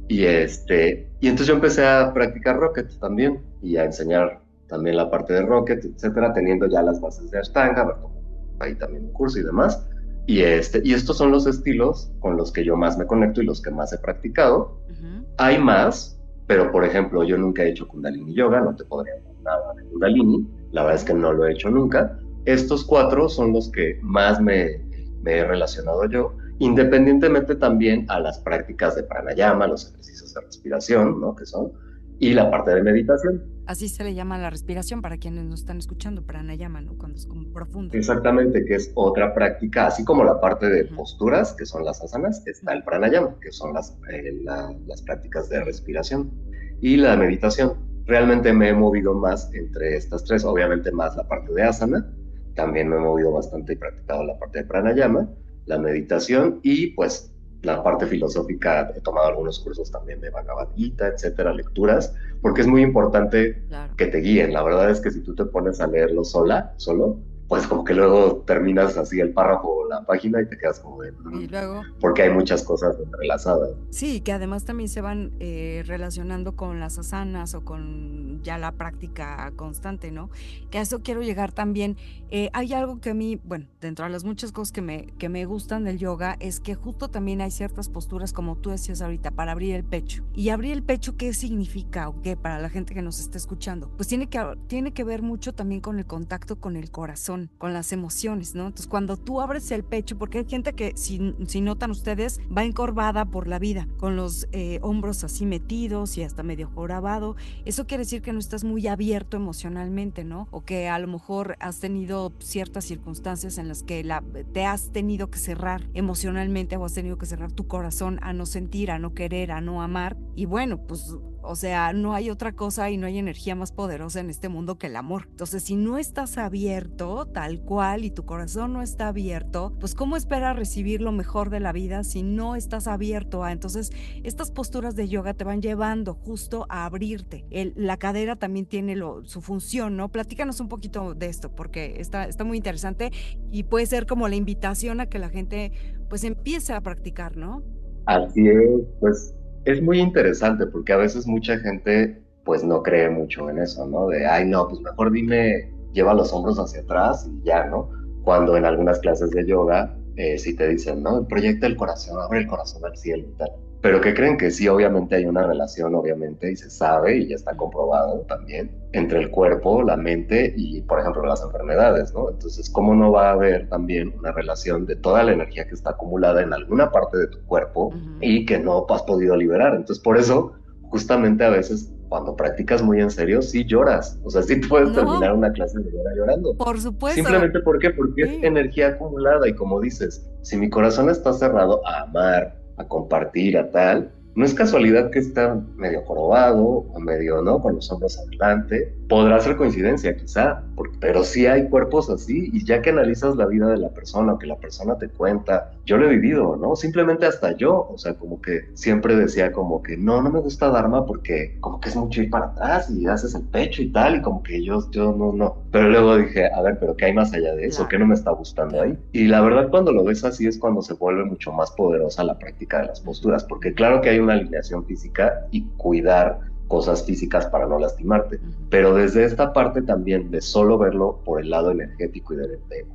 Y entonces yo empecé a practicar Rocket también y a enseñar también la parte de Rocket, etcétera, teniendo ya las bases de Ashtanga, a ver, ahí también un curso y demás. Y estos son los estilos con los que yo más me conecto y los que más he practicado. Ujú. Hay más, pero por ejemplo, yo nunca he hecho Kundalini Yoga, no te podría hablar nada de Kundalini, la verdad es Ok. que no lo he hecho nunca. Estos cuatro son los que más me he relacionado yo, independientemente también a las prácticas de pranayama, los ejercicios de respiración, ¿no? Que son, y la parte de meditación. Así se le llama la respiración para quienes nos están escuchando, pranayama, ¿no? Cuando es como profundo. Exactamente, que es otra práctica, así como la parte de Ujú, posturas, que son las asanas, está ujú, el pranayama, que son las prácticas de respiración y la meditación. Realmente me he movido más entre estas tres, obviamente más la parte de asana, también me he movido bastante y practicado la parte de pranayama, la meditación y pues la parte filosófica, he tomado algunos cursos también de Bhagavad Gita, etcétera, lecturas, porque es muy importante claro. que te guíen. La verdad es que si tú te pones a leerlo solo, pues como que luego terminas así el párrafo o la página y te quedas como de, Y luego, porque hay muchas cosas entrelazadas. sí, que además también se van relacionando con las asanas o con ya la práctica constante, ¿no? Que a eso quiero llegar también. Hay algo que a mí, bueno, dentro de las muchas cosas que me gustan del yoga, es que justo también hay ciertas posturas, como tú decías ahorita, para abrir el pecho. Y abrir el pecho, ¿qué significa o qué para la gente que nos está escuchando? Pues tiene que ver mucho también con el contacto con el corazón, con las emociones, ¿no? Entonces, cuando tú abres el pecho, porque hay gente que, si notan ustedes, va encorvada por la vida, con los hombros así metidos y hasta medio jorobado. Eso quiere decir que no estás muy abierto emocionalmente, ¿no? O que a lo mejor has tenido ciertas circunstancias en las que te has tenido que cerrar emocionalmente o has tenido que cerrar tu corazón a no sentir, a no querer, a no amar. Y bueno, pues o sea, no hay otra cosa y no hay energía más poderosa en este mundo que el amor. Entonces, si no estás abierto tal cual y tu corazón no está abierto, pues ¿cómo esperas recibir lo mejor de la vida si no estás abierto a? Entonces, estas posturas de yoga te van llevando justo a abrirte. La cadera también tiene su función, ¿no? Platícanos un poquito de esto porque está muy interesante y puede ser como la invitación a que la gente pues empiece a practicar, ¿no? Así es, pues es muy interesante porque a veces mucha gente pues no cree mucho en eso, ¿no? De, ay, no, pues mejor dime, lleva los hombros hacia atrás y ya, ¿no? Cuando en algunas clases de yoga sí te dicen, ¿no? Proyecta el corazón, abre el corazón al cielo y tal. Pero que creen que sí, obviamente hay una relación, obviamente, y se sabe y ya está comprobado también, entre el cuerpo, la mente y, por ejemplo, las enfermedades, ¿no? Entonces, ¿cómo no va a haber también una relación de toda la energía que está acumulada en alguna parte de tu cuerpo Ujú. y que no has podido liberar? Entonces, por eso, justamente a veces, cuando practicas muy en serio, sí lloras. O sea, sí puedes No, terminar una clase de yoga llorando. por supuesto. Simplemente, ¿por qué? Porque es Sí. energía acumulada y como dices, si mi corazón está cerrado a amar, a compartir, a tal, no es casualidad que está medio jorobado o medio, ¿no? Con los hombros adelante. Podrá ser coincidencia, quizá, pero sí hay cuerpos así y ya que analizas la vida de la persona o que la persona te cuenta, yo lo he vivido, ¿no? Simplemente hasta yo, o sea, como que siempre decía como que no me gusta Dharma porque como que es mucho ir para atrás y haces el pecho y tal y como que yo no. Pero luego dije, a ver, pero ¿qué hay más allá de eso? ¿Qué Claro, no me está gustando claro. ahí? Y la verdad cuando lo ves así es cuando se vuelve mucho más poderosa la práctica de las Ujú, posturas, porque ujú, claro que hay una alineación física y cuidar cosas físicas para no lastimarte, ujú. pero desde esta parte también de solo verlo por el lado energético y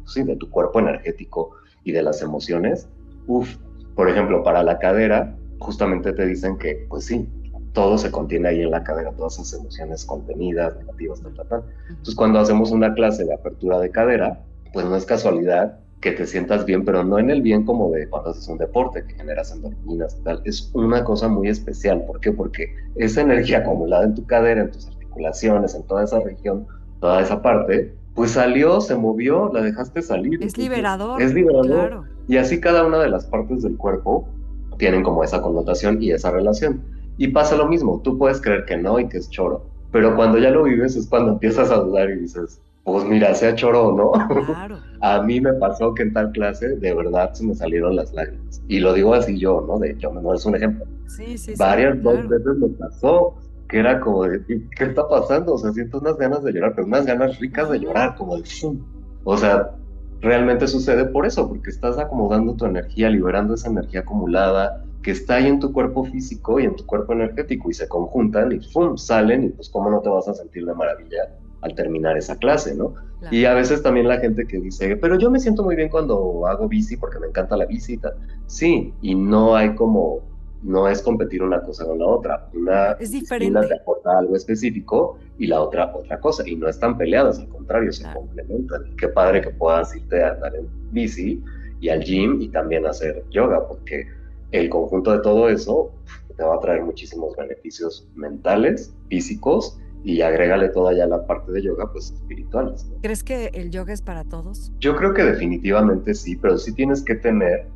sí, de tu cuerpo energético y de las emociones, uff, por ejemplo, para la cadera, justamente te dicen que, pues sí, todo se contiene ahí en la cadera, todas esas emociones contenidas, negativas, tal, Ujú, tal, tal. ujú. Entonces, cuando hacemos una clase de apertura de cadera, pues no es casualidad que te sientas bien, pero no en el bien como de cuando haces un deporte, que generas endorfinas y tal. Es una cosa muy especial. ¿Por qué? Porque esa energía acumulada en tu cadera, en tus articulaciones, en toda esa región, toda esa parte, pues salió, se movió, la dejaste salir. Es Entonces, liberador, es liberador. claro. Y así cada una de las partes del cuerpo tienen como esa connotación y esa relación. Y pasa lo mismo, tú puedes creer que no y que es choro, pero cuando ya lo vives es cuando empiezas a dudar y dices, pues mira, sea choro o no. Claro. A mí me pasó que en tal clase de verdad se me salieron las lágrimas. Y lo digo así yo, ¿no? De hecho, no es un ejemplo. Sí, sí, sí, Dos claro. veces me pasó que era como de, ¿qué está pasando? O sea, siento unas ganas de llorar, pero unas ganas ricas de Ujú. llorar, como de, ¡fum! O sea, realmente sucede por eso, porque estás acomodando tu energía, liberando esa energía acumulada que está ahí en tu cuerpo físico y en tu cuerpo energético y se conjuntan y ¡fum! Salen y pues cómo no te vas a sentir de maravilla al terminar esa clase, ¿no? Claro. Y a veces también la gente que dice, pero yo me siento muy bien cuando hago bici porque me encanta la bici y tal. Sí, y no hay como, no es competir una cosa con la otra. Una Es disciplina te diferente. aporta algo específico y la otra cosa. Y no están peleadas, al contrario, se Claro. complementan. Y qué padre que puedas irte a andar en bici y al gym y también hacer yoga, porque el conjunto de todo eso te va a traer muchísimos beneficios mentales, físicos y agrégale toda ya la parte de yoga, pues espirituales, ¿no? ¿Crees que el yoga es para todos? Yo creo que definitivamente sí, pero sí tienes que tener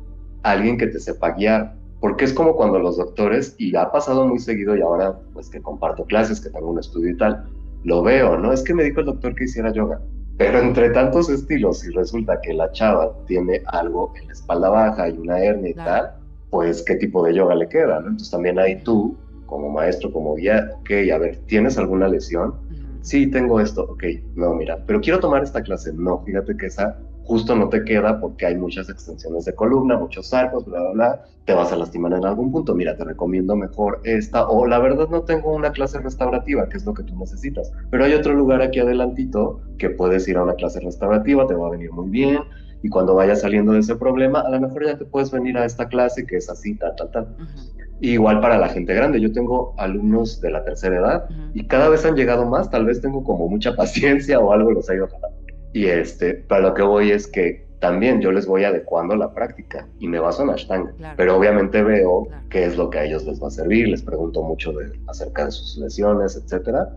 alguien que te sepa guiar, porque es como cuando los doctores, y ha pasado muy seguido y ahora pues que comparto clases, que tengo un estudio y tal, lo veo, ¿no? Es que me dijo el doctor que hiciera yoga, pero entre tantos estilos y resulta que la chava tiene algo en la espalda baja y una hernia y Claro. tal, pues qué tipo de yoga le queda, ¿no? Entonces también ahí tú, como maestro, como guía, ok, a ver, ¿tienes alguna lesión? Ujú. Sí, tengo esto, ok, no, mira, pero quiero tomar esta clase, no, fíjate que esa justo no te queda porque hay muchas extensiones de columna, muchos arcos, bla, bla, bla, te vas a lastimar en algún punto, mira, te recomiendo mejor esta, o la verdad no tengo una clase restaurativa, que es lo que tú necesitas, pero hay otro lugar aquí adelantito que puedes ir a una clase restaurativa, te va a venir muy bien, y cuando vayas saliendo de ese problema, a lo mejor ya te puedes venir a esta clase que es así, tal, tal, tal. Ujú. Igual para la gente grande, yo tengo alumnos de la tercera edad Ujú. y cada vez han llegado más, tal vez tengo como mucha paciencia o algo los ha ido jalando. Y para lo que voy es que también yo les voy adecuando la práctica y me baso en Ashtanga, Claro. pero obviamente veo Claro. qué es lo que a ellos les va a servir, les pregunto mucho acerca de sus lesiones, etcétera,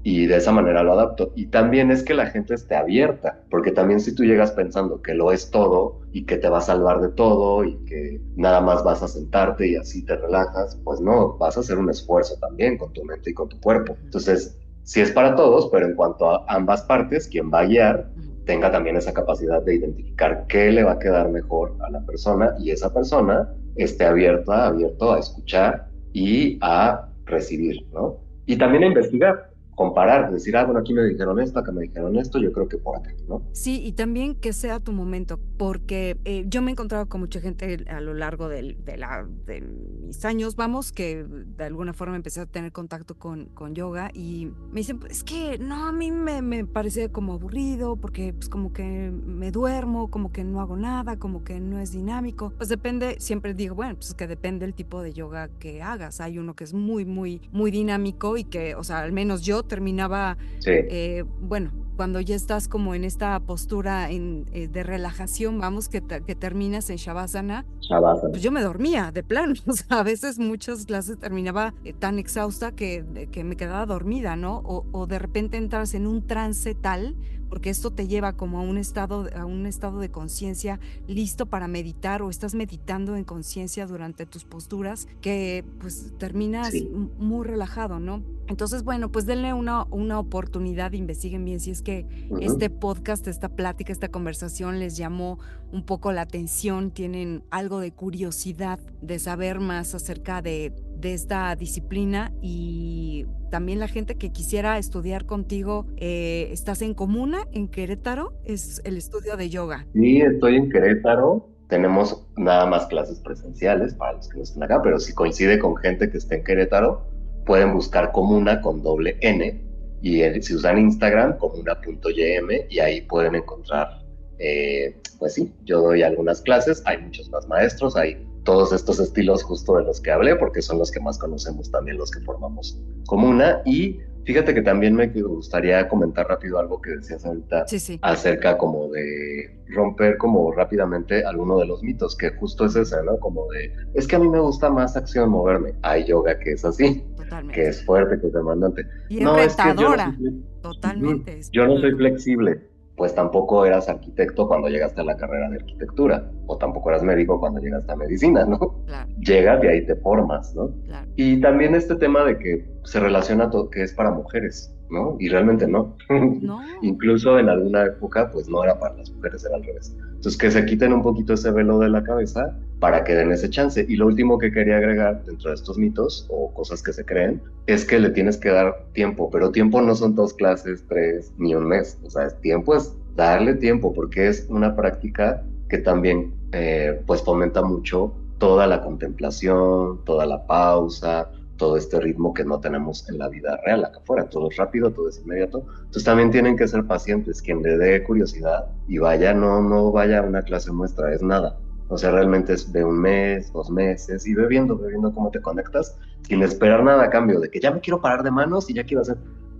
y de esa manera lo adapto. Y también es que la gente esté abierta, porque también si tú llegas pensando que lo es todo y que te va a salvar de todo y que nada más vas a sentarte y así te relajas, pues no, vas a hacer un esfuerzo también con tu mente y con tu cuerpo. Ujú. Entonces, sí es para todos, pero en cuanto a ambas partes, quien va a guiar Ujú. tenga también esa capacidad de identificar qué le va a quedar mejor a la persona y esa persona esté abierto a escuchar y a recibir, ¿no? Y también a investigar, comparar, decir, bueno, aquí me dijeron esto, acá me dijeron esto, yo creo que por acá, ¿no? Sí, y también que sea tu momento, porque yo me he encontrado con mucha gente a lo largo de mis años, vamos, que de alguna forma empecé a tener contacto con yoga y me dicen, "Pues, es que no, a mí me parece como aburrido, porque pues como que me duermo, como que no hago nada, como que no es dinámico". Pues depende, siempre digo, bueno, pues es que depende el tipo de yoga que hagas. Hay uno que es muy, muy, muy dinámico y que, o sea, al menos yo terminaba Sí, bueno, cuando ya estás como en esta postura de relajación, vamos, que terminas en Shavasana, Shavasana. pues yo me dormía de plano. O sea, a veces muchas clases terminaba tan exhausta que me quedaba dormida, ¿no? O de repente entras en un trance tal, porque esto te lleva como a un estado de conciencia listo para meditar o estás meditando en conciencia durante tus posturas, que pues terminas Sí. muy relajado, ¿no? Entonces, bueno, pues denle una oportunidad, investiguen bien si es que este Ujú. podcast, esta plática, esta conversación les llamó un poco la atención, tienen algo de curiosidad de saber más acerca de esta disciplina y también la gente que quisiera estudiar contigo, estás en Comuna, en Querétaro, es el estudio de yoga. Sí, estoy en Querétaro. Tenemos nada más clases presenciales para los que no estén acá, pero si coincide con gente que esté en Querétaro, pueden buscar Comuna con doble N y si usan Instagram, comuna.ym y ahí pueden encontrar, pues sí, yo doy algunas clases, hay muchos más maestros, hay todos estos estilos justo de los que hablé, porque son los que más conocemos también los que formamos Comuna. Y fíjate que también me gustaría comentar rápido algo que decías ahorita Sí, sí. acerca como de romper como rápidamente alguno de los mitos, que justo es ese, ¿no? Como de, es que a mí me gusta más acción moverme. Hay yoga que es así, que Totalmente. es fuerte, que es demandante. Y es No, es que yo no soy, retadora, Ujú. totalmente, es Yo no muy soy retadora. flexible. Pues tampoco eras arquitecto cuando llegaste a la carrera de arquitectura, o tampoco eras médico cuando llegaste a medicina, ¿no? Claro, Llegas y ahí te formas, ¿no? claro. Y también este tema de que se relaciona todo que es para mujeres, ¿no? Y realmente no. No, Incluso en alguna época, pues no era para las mujeres, era al revés. Entonces, que se quiten un poquito ese velo de la cabeza para que den ese chance. Y lo último que quería agregar dentro de estos mitos o cosas que se creen es que le tienes que dar tiempo, pero tiempo no son 2 clases, 3, ni un mes. O sea, tiempo es darle tiempo porque es una práctica que también pues fomenta mucho toda la contemplación, toda la pausa, todo este ritmo que no tenemos en la vida real acá afuera. Todo es rápido, todo es inmediato. Entonces también tienen que ser pacientes. Quien le dé curiosidad y vaya, no vaya a una clase muestra, es nada. O sea, realmente es de 1 mes, 2 meses, y ve viendo cómo te conectas, sin esperar nada a cambio, de que ya me quiero parar de manos y ya quiero hacer.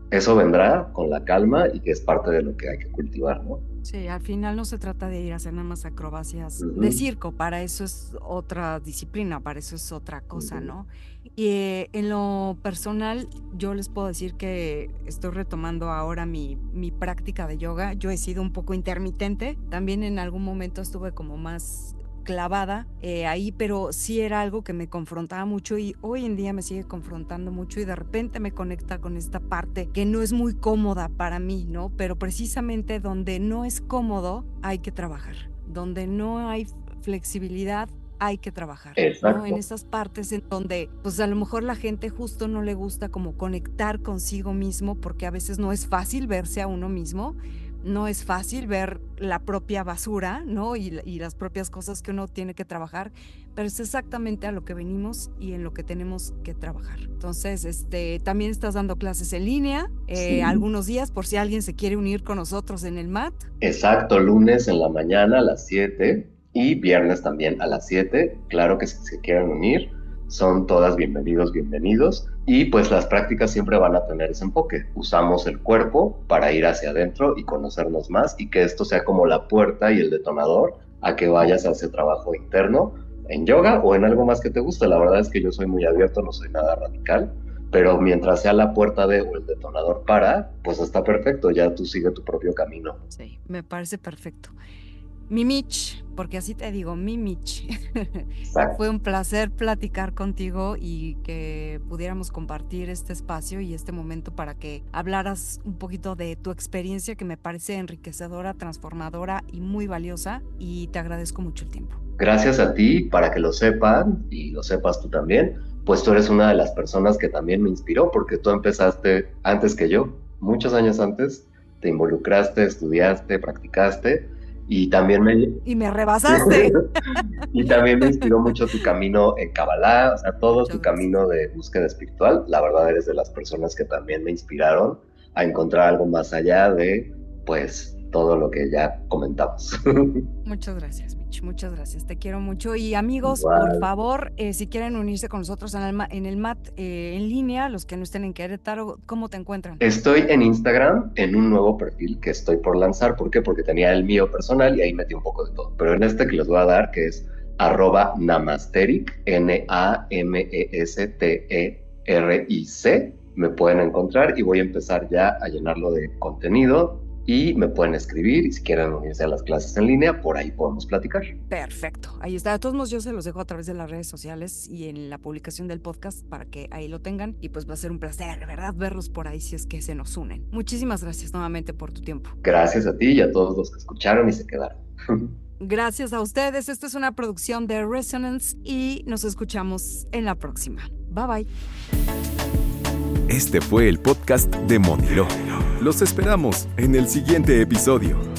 Eso vendrá con la calma y que es parte de lo que hay que cultivar, ¿no? Sí, al final no se trata de ir a hacer nada más acrobacias de circo, para eso es otra disciplina, para eso es otra cosa, ¿no? Y en lo personal, yo les puedo decir que estoy retomando ahora mi práctica de yoga. Yo he sido un poco intermitente, también en algún momento estuve como más clavada ahí, pero sí era algo que me confrontaba mucho y hoy en día me sigue confrontando mucho y de repente me conecta con esta parte que no es muy cómoda para mí, ¿no? Pero precisamente donde no es cómodo hay que trabajar, donde no hay flexibilidad hay que trabajar, ¿no? En esas partes en donde pues a lo mejor la gente justo no le gusta como conectar consigo mismo, porque a veces no es fácil verse a uno mismo, no es fácil ver la propia basura, ¿no? Y las propias cosas que uno tiene que trabajar, pero es exactamente a lo que venimos y en lo que tenemos que trabajar. Entonces, también estás dando clases en línea, sí, algunos días, por si alguien se quiere unir con nosotros en el MAT. Exacto, lunes en la mañana a las 7 y viernes también a las 7. Claro que si se quieren unir, son todas bienvenidos. Y pues las prácticas siempre van a tener ese enfoque. Usamos el cuerpo para ir hacia adentro y conocernos más, y que esto sea como la puerta y el detonador a que vayas a ese trabajo interno en yoga o en algo más que te guste. La verdad es que yo soy muy abierto, no soy nada radical, pero mientras sea la puerta de o el detonador para, pues está perfecto, ya tú sigue tu propio camino. Sí, me parece perfecto. Mi Mitch, porque así te digo, mi Mitch. Fue un placer platicar contigo y que pudiéramos compartir este espacio y este momento para que hablaras un poquito de tu experiencia, que me parece enriquecedora, transformadora y muy valiosa, y te agradezco mucho el tiempo. Gracias a ti, para que lo sepan y lo sepas tú también, pues tú eres una de las personas que también me inspiró, porque tú empezaste antes que yo, muchos años antes, te involucraste, estudiaste, practicaste. Y también me rebasaste. Y también me inspiró mucho tu camino en Kabbalah, o sea, todo tu camino de búsqueda espiritual. La verdad, eres de las personas que también me inspiraron a encontrar algo más allá de, pues, todo lo que ya comentamos. Muchas gracias, Mitch, muchas gracias, te quiero mucho. Y amigos, por favor, si quieren unirse con nosotros en el MAT en línea, los que no estén en Querétaro, ¿cómo te encuentran? Estoy en Instagram en un nuevo perfil que estoy por lanzar. ¿Por qué? Porque tenía el mío personal y ahí metí un poco de todo. Pero en este que les voy a dar, que es @namasteric, NAMESTERIC, me pueden encontrar y voy a empezar ya a llenarlo de contenido. Y me pueden escribir, y si quieren unirse a las clases en línea, por ahí podemos platicar. Perfecto, ahí está. De todos modos, yo se los dejo a través de las redes sociales y en la publicación del podcast para que ahí lo tengan, y pues va a ser un placer, ¿verdad?, verlos por ahí si es que se nos unen. Muchísimas gracias nuevamente por tu tiempo. Gracias a ti y a todos los que escucharon y se quedaron. Gracias a ustedes. Esto es una producción de Resonance y nos escuchamos en la próxima. Bye bye. Este fue el podcast de Monilo. Los esperamos en el siguiente episodio.